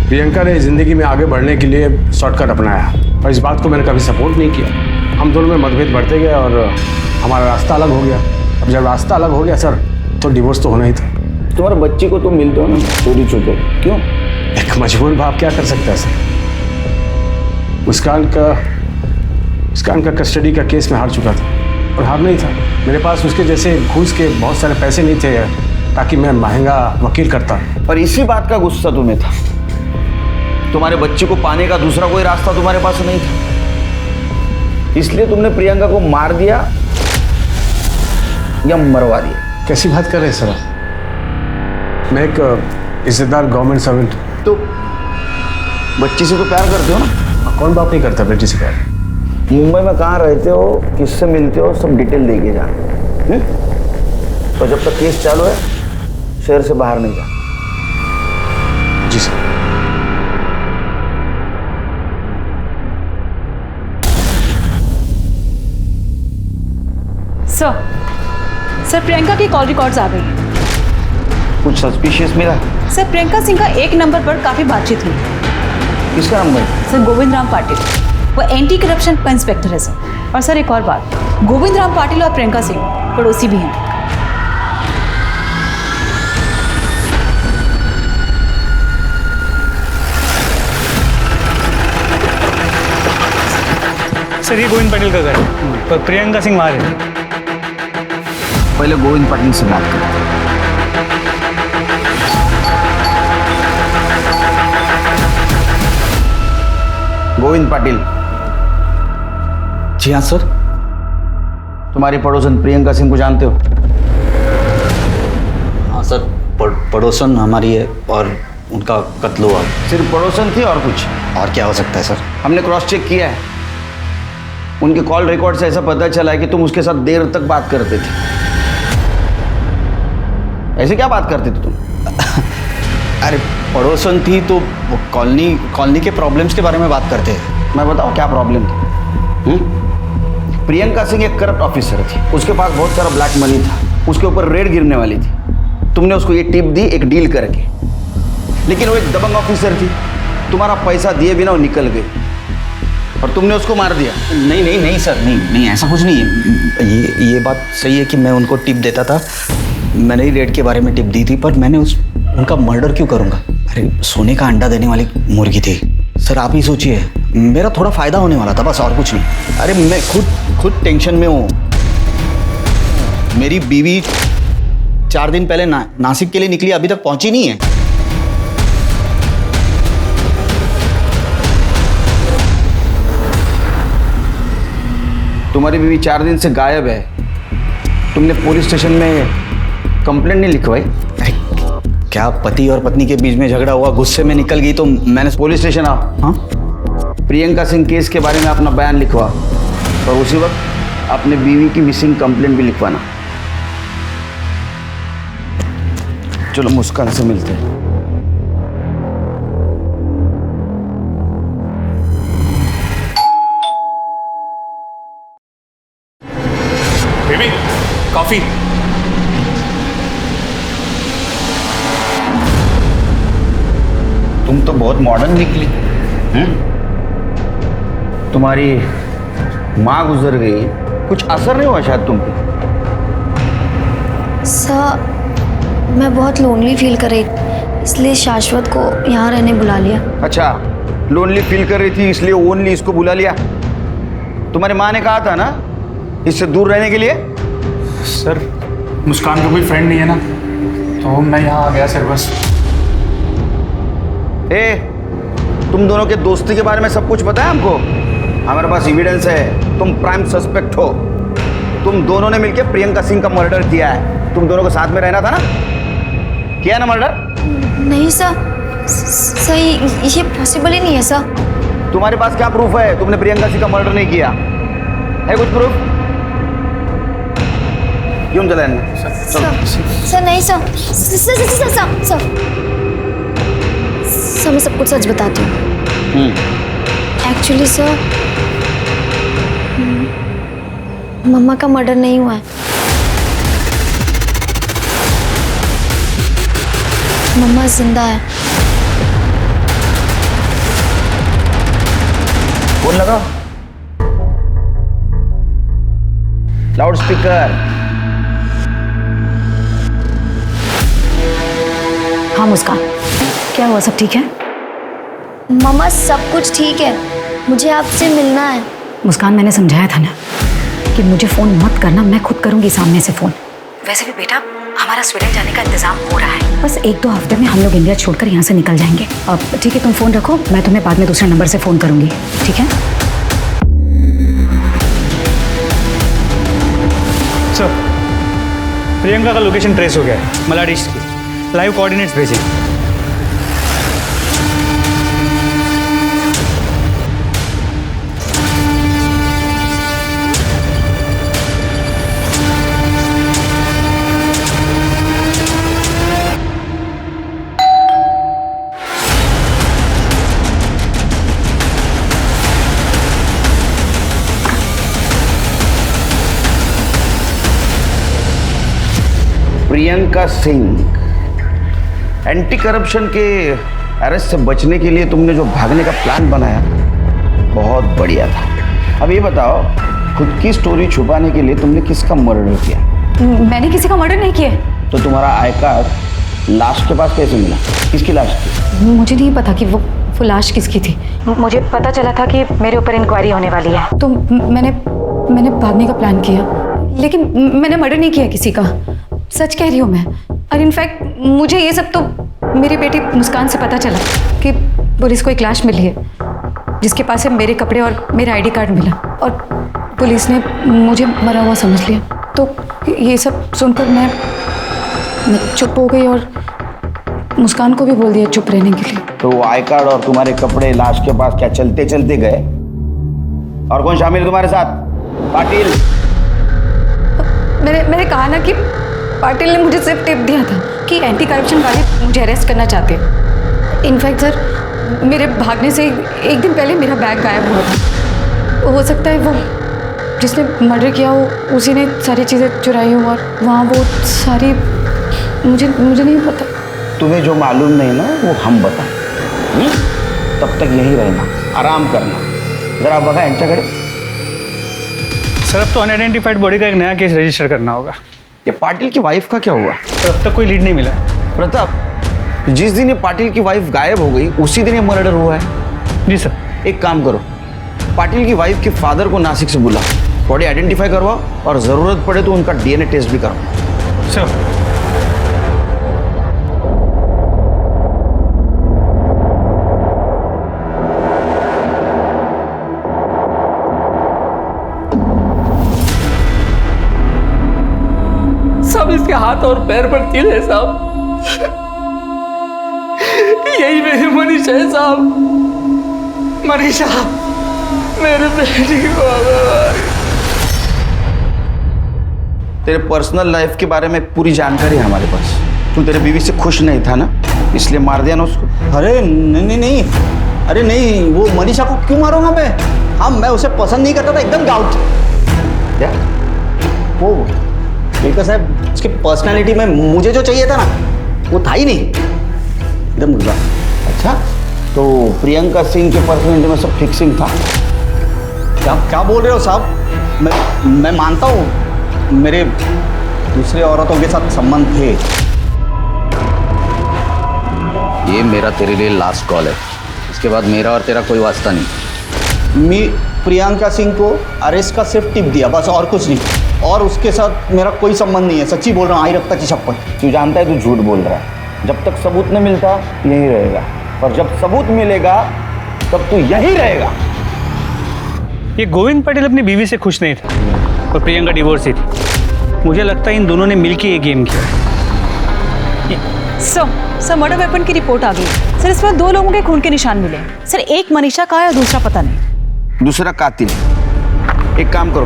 प्रियंका ने जिंदगी में आगे बढ़ने के लिए शॉर्टकट अपनाया और इस बात को मैंने कभी सपोर्ट नहीं किया। हम दोनों में मतभेद बढ़ते गए और हमारा रास्ता अलग हो गया। अब जब रास्ता अलग हो गया सर, तो डिवोर्स तो होना ही था। तुम्हारे बच्चे को तुम मिलते हो ना चोरी छुपे, क्यों? एक मजबूर बाप क्या कर सकता है सर? मुस्कान का कस्टडी का केस में हार चुका था और हार नहीं था। मेरे पास उसके जैसे घूस के बहुत सारे पैसे नहीं थे ताकि मैं महंगा वकील करता। और इसी बात का गुस्सा तुम्हें था। तुम्हारे बच्चे को पाने का दूसरा कोई रास्ता तुम्हारे पास नहीं था, इसलिए तुमने प्रियंका को मार दिया या मरवा दिया। कैसी बात कर रहे हैं सर? मैं एक इज्जतदार गवर्नमेंट सर्वेंट। तो बच्ची से तो प्यार करते हो ना? कौन बाप नहीं करता बेटी से प्यार? मुंबई में कहाँ रहते हो, किससे मिलते हो, सब डिटेल देके जा। तो जब तक केस चालू है शहर से बाहर नहीं जा। जी सर। सर प्रियंका की कॉल रिकॉर्ड्स आ गई। कुछ सस्पिशियस मिला? सर प्रियंका सिंह का एक नंबर पर काफी बातचीत हुई। किसका नंबर? सर गोविंद राम पाटिल, वो एंटी करप्शन इंस्पेक्टर है सर। और सर एक और बात, गोविंद राम पाटिल और प्रियंका सिंह पड़ोसी भी हैं। सर ये गोविंद पाटिल का घर है, पर प्रियंका सिंह वहाँ रहती है। पहले गोविंद पाटिल से बात करो। गोविंद पाटिल। जी हाँ सर। तुम्हारी पड़ोसन प्रियंका सिंह को जानते हो? हाँ सर, पड़ोसन हमारी है और उनका कत्ल हुआ। सिर्फ पड़ोसन थी और कुछ? और क्या हो सकता है सर? हमने क्रॉस चेक किया है, उनके कॉल रिकॉर्ड से ऐसा पता चला है कि तुम उसके साथ देर तक बात करते थे। ऐसे क्या बात करते थे तुम? अरे पड़ोसन थी तो वो कॉलोनी के प्रॉब्लम्स के बारे में बात करते हैं। मैं बताऊँ क्या प्रॉब्लम थी? प्रियंका सिंह एक करप्ट ऑफिसर थी, उसके पास बहुत सारा ब्लैक मनी था, उसके ऊपर रेड गिरने वाली थी। तुमने उसको ये टिप दी एक डील करके, लेकिन वो एक दबंग ऑफिसर थी, तुम्हारा पैसा दिए बिना वो निकल गई और तुमने उसको मार दिया। नहीं नहीं नहीं सर, नहीं ऐसा कुछ नहीं है। ये बात सही है कि मैं उनको टिप देता था, मैंने ही रेड के बारे में टिप दी थी, पर मैंने उनका मर्डर क्यों करूँगा? अरे सोने का अंडा देने वाली मुर्गी थी सर, आप ही सोचिए, मेरा थोड़ा फायदा होने वाला था बस, और कुछ नहीं। अरे मैं खुद टेंशन में हूँ। मेरी बीवी 4 दिन पहले नासिक के लिए निकली, अभी तक पहुंची नहीं है। तुम्हारी बीवी 4 दिन से गायब है, तुमने पुलिस स्टेशन में कंप्लेंट नहीं लिखवाई? अरे क्या पति और पत्नी के बीच में झगड़ा हुआ, गुस्से में निकल गई तो मैंने पुलिस स्टेशन आओ। हाँ, प्रियंका सिंह केस के बारे में अपना बयान लिखवा और उसी वक्त अपने बीवी की मिसिंग कंप्लेंट भी लिखवाना। चलो मुस्कान से मिलते हैं। Baby coffee. तुम तो बहुत मॉडर्न निकली हैं? तुम्हारी माँ गुजर गई, कुछ असर नहीं हुआ शायद तुम पे? सर मैं बहुत लोनली फील कर रही, इसलिए शाश्वत को यहाँ रहने बुला लिया। अच्छा, लोनली फील कर रही थी इसलिए ओनली इसको बुला लिया? तुम्हारी माँ ने कहा था ना इससे दूर रहने के लिए? सर मुस्कान का कोई फ्रेंड नहीं है ना, तो मैं यहाँ आ गया सर बस। तुम दोनों के दोस्ती के बारे में सब कुछ पता है हमको, हमारे पास एविडेंस है, तुम प्राइम सस्पेक्ट हो। तुम दोनों ने मिलकर प्रियंका सिंह का मर्डर किया है, तुम दोनों को साथ में रहना था ना, किया ना मर्डर? नहीं सर, सही ये पॉसिबल ही नहीं है सर। तुम्हारे पास क्या प्रूफ है तुमने प्रियंका सिंह का मर्डर नहीं किया है? कुछ प्रूफ? क्यों चला सर नहीं सर, सर मैं सब कुछ सच बताती हूँ। एक्चुअली सर मम्मा का मर्डर नहीं हुआ है, मम्मा जिंदा है। फोन लगा, लाउड स्पीकर। हाँ मुस्कान, क्या हुआ, सब ठीक है? मम्मा सब कुछ ठीक है, मुझे आपसे मिलना है। मुस्कान मैंने समझाया था ना कि मुझे फ़ोन मत करना, मैं खुद करूँगी सामने से फ़ोन। वैसे भी बेटा हमारा स्वीडन जाने का इंतजाम हो रहा है, बस 1-2 हफ्ते में हम लोग इंडिया छोड़कर यहाँ से निकल जाएंगे। अब ठीक है, तुम फ़ोन रखो, मैं तुम्हें बाद में दूसरे नंबर से फ़ोन करूँगी, ठीक है? सर प्रियंका का लोकेशन ट्रेस हो गया है, मलाड ईस्ट की। लाइव कोऑर्डिनेट्स भेजें। प्रियंका सिंह, एंटी करप्शन के अरेस्ट से बचने के लिए तुमने जो भागने का प्लान बनाया बहुत बढ़िया था। अब ये बताओ, खुद की स्टोरी छुपाने के लिए तुमने किसका मर्डर किया? मैंने किसी का मर्डर नहीं किया। तो तुम्हारा आई कार्ड लाश के पास कैसे मिला? किसकी लाश थी? मुझे नहीं पता कि वो लाश किसकी थी। मुझे पता चला था कि मेरे ऊपर इंक्वायरी होने वाली है, तो मैंने भागने का प्लान किया, लेकिन मैंने मर्डर नहीं किया किसी का, सच कह रही हूँ मैं। और इनफैक्ट मुझे ये सब तो मेरी बेटी मुस्कान से पता चला कि पुलिस को एक लाश मिली है जिसके पास से मेरे कपड़े और मेरा आईडी कार्ड मिला, और पुलिस ने मुझे मरा हुआ समझ लिया। तो ये सब सुनकर मैं चुप हो गई और मुस्कान को भी बोल दिया चुप रहने के लिए। तो वो आई कार्ड और तुम्हारे कपड़े लाश के पास क्या चलते चलते गए? और कौन शामिल है तुम्हारे साथ? पाटिल। मैंने कहा ना कि पाटिल ने मुझे सिर्फ टिप दिया था कि एंटी करप्शन वाले मुझे अरेस्ट करना चाहते हैं। इनफैक्ट सर मेरे भागने से एक दिन पहले मेरा बैग गायब हुआ था, हो सकता है वो जिसने मर्डर किया हो उसी ने सारी चीज़ें चुराई हो, और वहाँ वो सारी मुझे नहीं पता। तुम्हें जो मालूम नहीं ना वो हम बताएं। तब तक यही रहना, आराम करना। जरा बघा यांच्याकडे। सर अब तो अनआइडेंटिफाइड बॉडी का एक नया केस रजिस्टर करना होगा। ये पाटिल की वाइफ का क्या हुआ? अब तक कोई लीड नहीं मिला। प्रताप, जिस दिन ये पाटिल की वाइफ गायब हो गई उसी दिन ये मर्डर हुआ है। जी सर। एक काम करो, पाटिल की वाइफ के फादर को नासिक से बुला, बॉडी आइडेंटिफाई करवाओ और जरूरत पड़े तो उनका डीएनए टेस्ट भी करवाओ। सर। सब इसके हाथ और पैर पर तिल है साहब। यही मेरी मनीषा है साहब। मनीषा, मेरे बेटी को तेरे पर्सनल लाइफ के बारे में पूरी जानकारी है हमारे पास। तू तेरे बीवी से खुश नहीं था ना, इसलिए मार दिया ना उसको। अरे नहीं, अरे नहीं, वो मनीषा को क्यों मारूंगा मैं? हाँ, मैं उसे पसंद नहीं करता था, एकदम डाउट। क्या वो लेकर साहब, उसकी पर्सनालिटी में मुझे जो चाहिए था ना वो था ही नहीं, एकदम गुजरा। अच्छा, तो प्रियंका सिंह के पर्सनालिटी में सब फिक्सिंग था? क्या बोल रहे हो साहब? मैं मानता हूँ मेरे दूसरे औरतों के साथ संबंध थे। ये मेरा तेरे लिए लास्ट कॉल है, इसके बाद मेरा और तेरा कोई वास्ता नहीं। मैं प्रियंका सिंह को अरेस्ट का सिर्फ टिप दिया, बस, और कुछ नहीं। और उसके साथ मेरा कोई संबंध नहीं है, सच्ची बोल रहा हूँ, आई रफ्ता की शपथ। तू जानता है तू झूठ बोल रहा है। जब तक सबूत नहीं मिलता यहीं रहेगा, और जब सबूत मिलेगा तब तू यहीं रहेगा। ये गोविंद पटेल अपनी बीवी से खुश नहीं था और प्रियंका डिवोर्स ही थी। मुझे लगता है इन दोनों ने मिलकर ये गेम किया। सर मर्डर वेपन की रिपोर्ट आ गई सर। इसमें 2 लोगों के खून के निशान मिले सर। एक मनीषा का है और दूसरा पता नहीं। दूसरा कातिल। एक काम करो,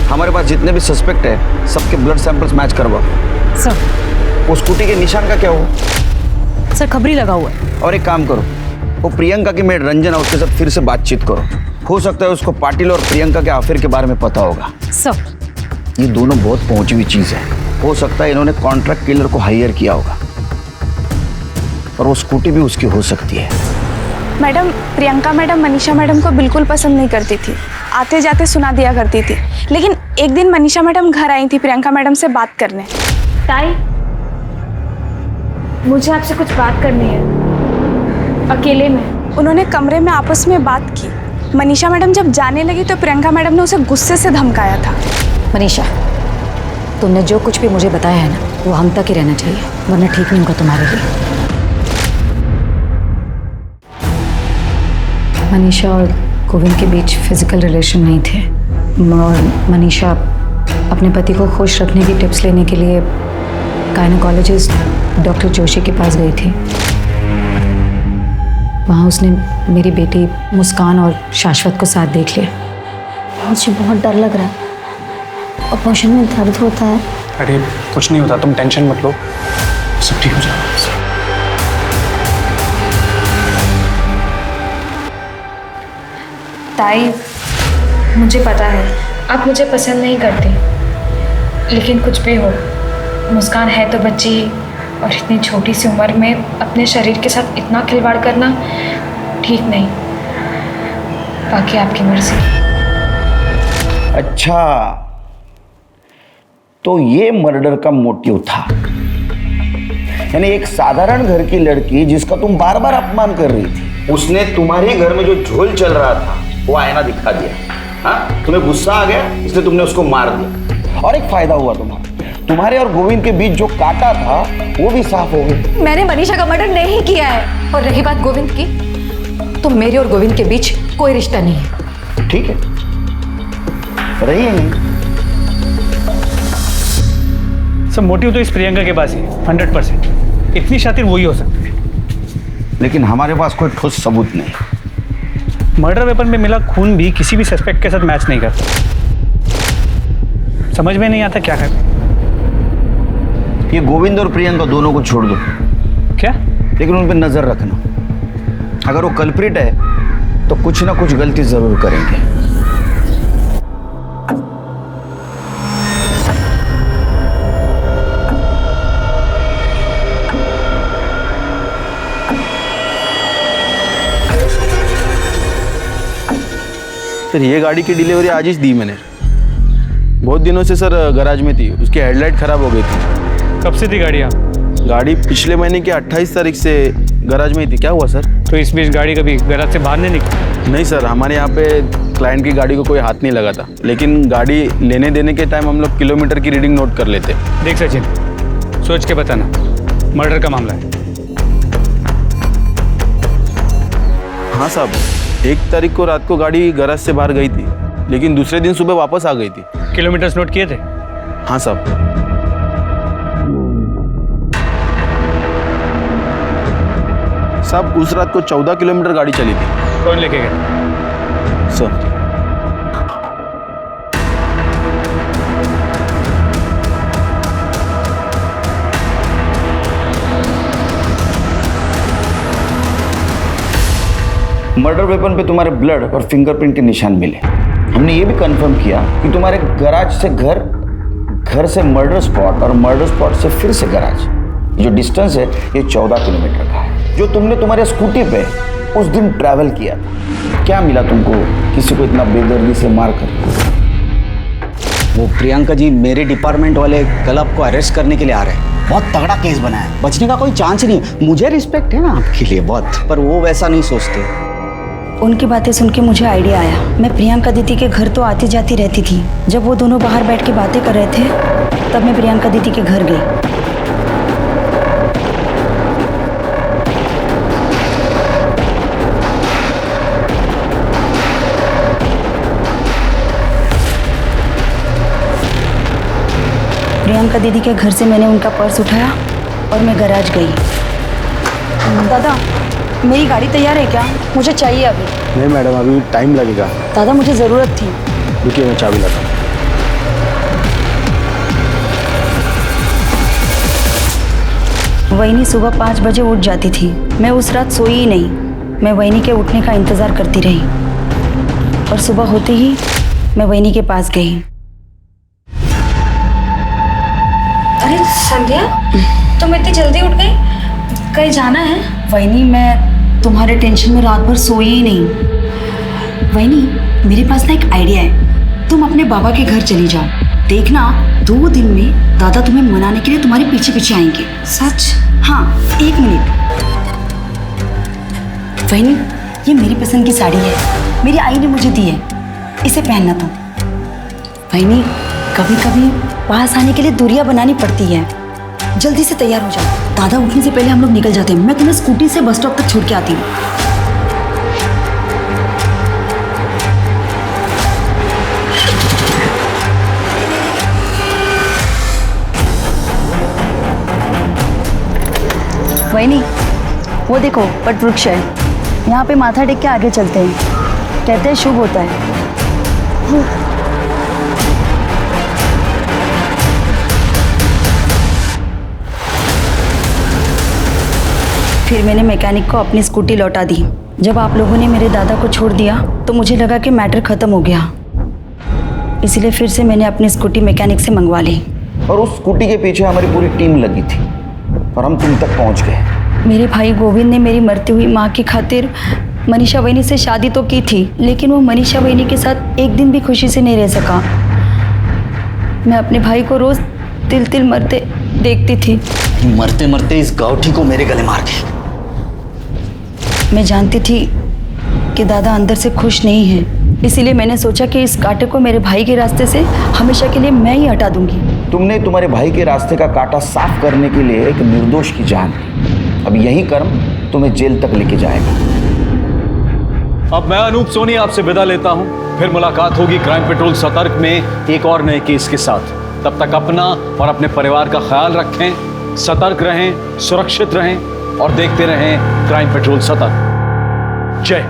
हमारे पास जितने भी सस्पेक्ट है सबके ब्लड सैंपल्स मैच करवाओ। सर वो स्कूटी के निशान का क्या हुआ? सर खबरी लगा हुआ है। और एक काम करो, वो प्रियंका की मेड रंजन है, उसके साथ फिर से बातचीत करो। हो सकता है उसको पाटिल और प्रियंका के अफेयर के बारे में पता होगा। सर ये दोनों बहुत पहुंची हुई चीज है। हो सकता है इन्होंने कॉन्ट्रैक्ट किलर को हायर किया होगा, और वो स्कूटी भी उसकी हो सकती है। Madam, Priyanka madam Manisha madam को बिल्कुल पसंद नहीं करती थी, आते जाते सुना दिया करती थी। लेकिन एक दिन मनीषा मैडम घर आई थी प्रियंका मैडम से बात करने। ताई, मुझे आपसे कुछ बात करनी है, अकेले में। उन्होंने कमरे में आपस में बात की। मनीषा मैडम जब जाने लगी तो प्रियंका मैडम ने उसे गुस्से से धमकाया था। मनीषा, तुमने जो कुछ भी मुझे बताया है ना वो हम तक ही रहना चाहिए, वरना ठीक नहीं होगा तुम्हारे लिए। मनीषा और गोविंद के बीच फिजिकल रिलेशन नहीं थे, और मनीषा अपने पति को खुश रखने की टिप्स लेने के लिए गायनोकोलॉजिस्ट डॉक्टर जोशी के पास गई थी। वहाँ उसने मेरी बेटी मुस्कान और शाश्वत को साथ देख लिया। मुझे बहुत डर लग रहा है, ऑपरेशन में दर्द होता है। अरे कुछ नहीं होता, तुम टेंशन मत लो, सब ठीक हो जाएगा। ताई, मुझे पता है आप मुझे पसंद नहीं करते, लेकिन कुछ भी हो, मुस्कान है तो बच्ची ही, और इतनी छोटी सी उम्र में अपने शरीर के साथ इतना खिलवाड़ करना ठीक नहीं। बाकी आपकी मर्जी। अच्छा, तो ये मर्डर का मोटिव था, यानी एक साधारण घर की लड़की जिसका तुम बार बार अपमान कर रही थी, उसने तुम्हारे घर में जो झोल चल रहा था वो आईना दिखा दिया। हाँ, तुम्हें गुस्सा आ गया इसलिए तुमने उसको मार दिया, और एक फायदा हुआ तुम्हारे और गोविंद के बीच जो कांटा था वो भी साफ हो गया। मैंने मनीषा का मर्डर नहीं किया है, और रही बात गोविंद की, तो मेरे और गोविंद के बीच कोई रिश्ता नहीं है। ठीक है, रही है नहीं। सब मोटिव तो इस प्रियंका के पास ही है 100%। इतनी शातिर वही हो सकती है, लेकिन हमारे पास कोई ठोस सबूत नहीं। मर्डर वेपन में मिला खून भी किसी भी सस्पेक्ट के साथ मैच नहीं करता। समझ में नहीं आता क्या करें। ये गोविंद और प्रियंका दोनों को छोड़ दो। क्या? लेकिन उन पर नजर रखना, अगर वो कल्प्रिट है तो कुछ ना कुछ गलती जरूर करेंगे। सर ये गाड़ी की डिलीवरी आज ही दी मैंने। बहुत दिनों से सर गैराज में थी, उसकी हेडलाइट खराब हो गई थी। कब से थी गाड़ी यहाँ? गाड़ी पिछले महीने की 28 तारीख से गैराज में ही थी। क्या हुआ सर? तो इस बीच गाड़ी कभी गैराज से बाहर नहीं निकली? नहीं सर, हमारे यहाँ पे क्लाइंट की गाड़ी को कोई हाथ नहीं लगा था, लेकिन गाड़ी लेने देने के टाइम हम लोग किलोमीटर की रीडिंग नोट कर लेते। देख सचिन, सोच के बताना, मर्डर का मामला है। हाँ साहब, 1 तारीख को रात को गाड़ी गैराज से बाहर गई थी, लेकिन दूसरे दिन सुबह वापस आ गई थी। किलोमीटर्स नोट किए थे? हाँ साहब। साहब उस रात को 14 किलोमीटर गाड़ी चली थी। कौन लेके गया? सर मर्डर वेपन पे तुम्हारे ब्लड और फिंगरप्रिंट के निशान मिले। हमने ये भी कंफर्म किया कि तुम्हारे गैराज से घर, घर से मर्डर स्पॉट और मर्डर स्पॉट से फिर से गैराज, जो डिस्टेंस है ये 14 किलोमीटर का है, जो तुमने तुम्हारे स्कूटी पे उस दिन ट्रैवल किया था। क्या मिला तुमको किसी को इतना बेदर्दी से मार कर? वो प्रियंका जी मेरे डिपार्टमेंट वाले कल आपको अरेस्ट करने के लिए आ रहे हैं। बहुत तगड़ा केस बना है, बचने का कोई चांस नहीं। मुझे रिस्पेक्ट है ना आपके लिए बहुत, पर वो वैसा नहीं सोचते। उनकी बातें सुन के मुझे आइडिया आया। मैं प्रियंका दीदी के घर तो आती जाती रहती थी। जब वो दोनों बाहर बैठ के बातें कर रहे थे तब मैं प्रियंका दीदी के घर गई। प्रियंका दीदी के घर से मैंने उनका पर्स उठाया और मैं गैराज गई। दादा, मेरी गाड़ी तैयार है क्या? मुझे चाहिए अभी। नहीं मैडम, अभी टाइम लगेगा। दादा मुझे ज़रूरत थी। रुकिए मैं चाबी लाता हूँ। वहीनी सुबह 5 बजे उठ जाती थी। मैं उस रात सोई ही नहीं। मैं वहीनी के उठने का इंतज़ार करती रही और सुबह होते ही मैं वहीनी के पास गई। अरे संध्या, तुम इतनी जल्दी उठ गई? कहीं जाना है? वहीनी, मैं तुम्हारे टेंशन में रात भर सोई ही नहीं। वहीनी, मेरे पास ना एक आइडिया है। तुम अपने बाबा के घर चली जाओ। देखना 2 दिन में दादा तुम्हें मनाने के लिए तुम्हारे पीछे पीछे आएंगे। सच? हाँ, 1 मिनट। वहीनी, ये मेरी पसंद की साड़ी है, मेरी आई ने मुझे दी है, इसे पहनना तुम। वहीनी, कभी कभी पास आने के लिए दूरियां बनानी पड़ती है। जल्दी से तैयार हो जाओ, दादा उठने से पहले हम लोग निकल जाते हैं। मैं तुम्हें स्कूटी से बस स्टॉप तक छोड़ के आती हूँ। वहीनी, वो देखो वट वृक्ष है, यहाँ पे माथा टेक के आगे चलते हैं। कहते हैं शुभ होता है। फिर मैंने मैकेनिक को अपनी स्कूटी लौटा दी। जब आप लोगों ने मेरे दादा को छोड़ दिया तो मुझे लगा कि मैटर ख़त्म हो गया, इसलिए फिर से मैंने अपनी स्कूटी मैकेनिक से मंगवा ली। और उस स्कूटी के पीछे हमारी पूरी टीम लगी थी और हम तुम तक पहुंच गए। मेरे भाई गोविंद ने मेरी मरती हुई माँ की खातिर मनीषा वहीनी से शादी तो की थी, लेकिन वो मनीषा वहीनी के साथ एक दिन भी खुशी से नहीं रह सका। मैं अपने भाई को रोज़ तिल तिल मरते देखती थी। मरते मरते इस गाउठी को मेरे गले मार गए। मैं जानती थी कि दादा अंदर से खुश नहीं है, इसीलिए मैंने सोचा कि इस कांटे को मेरे भाई के रास्ते से हमेशा के लिए मैं ही हटा दूंगी। तुमने तुम्हारे भाई के रास्ते का कांटा साफ करने के लिए एक निर्दोष की जान ली। अब यही कर्म तुम्हें जेल तक लेके जाएगा। अब मैं अनूप सोनी आपसे विदा लेता हूं। फिर मुलाकात होगी क्राइम पेट्रोल सतर्क में एक और नए केस के साथ। तब तक अपना और अपने परिवार का ख्याल रखें, सतर्क रहें, सुरक्षित रहें और देखते रहें क्राइम पेट्रोल सतर्क। जय।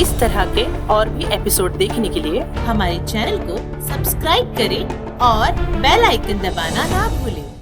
इस तरह के और भी एपिसोड देखने के लिए हमारे चैनल को सब्सक्राइब करें और बेल आइकन दबाना ना भूलें।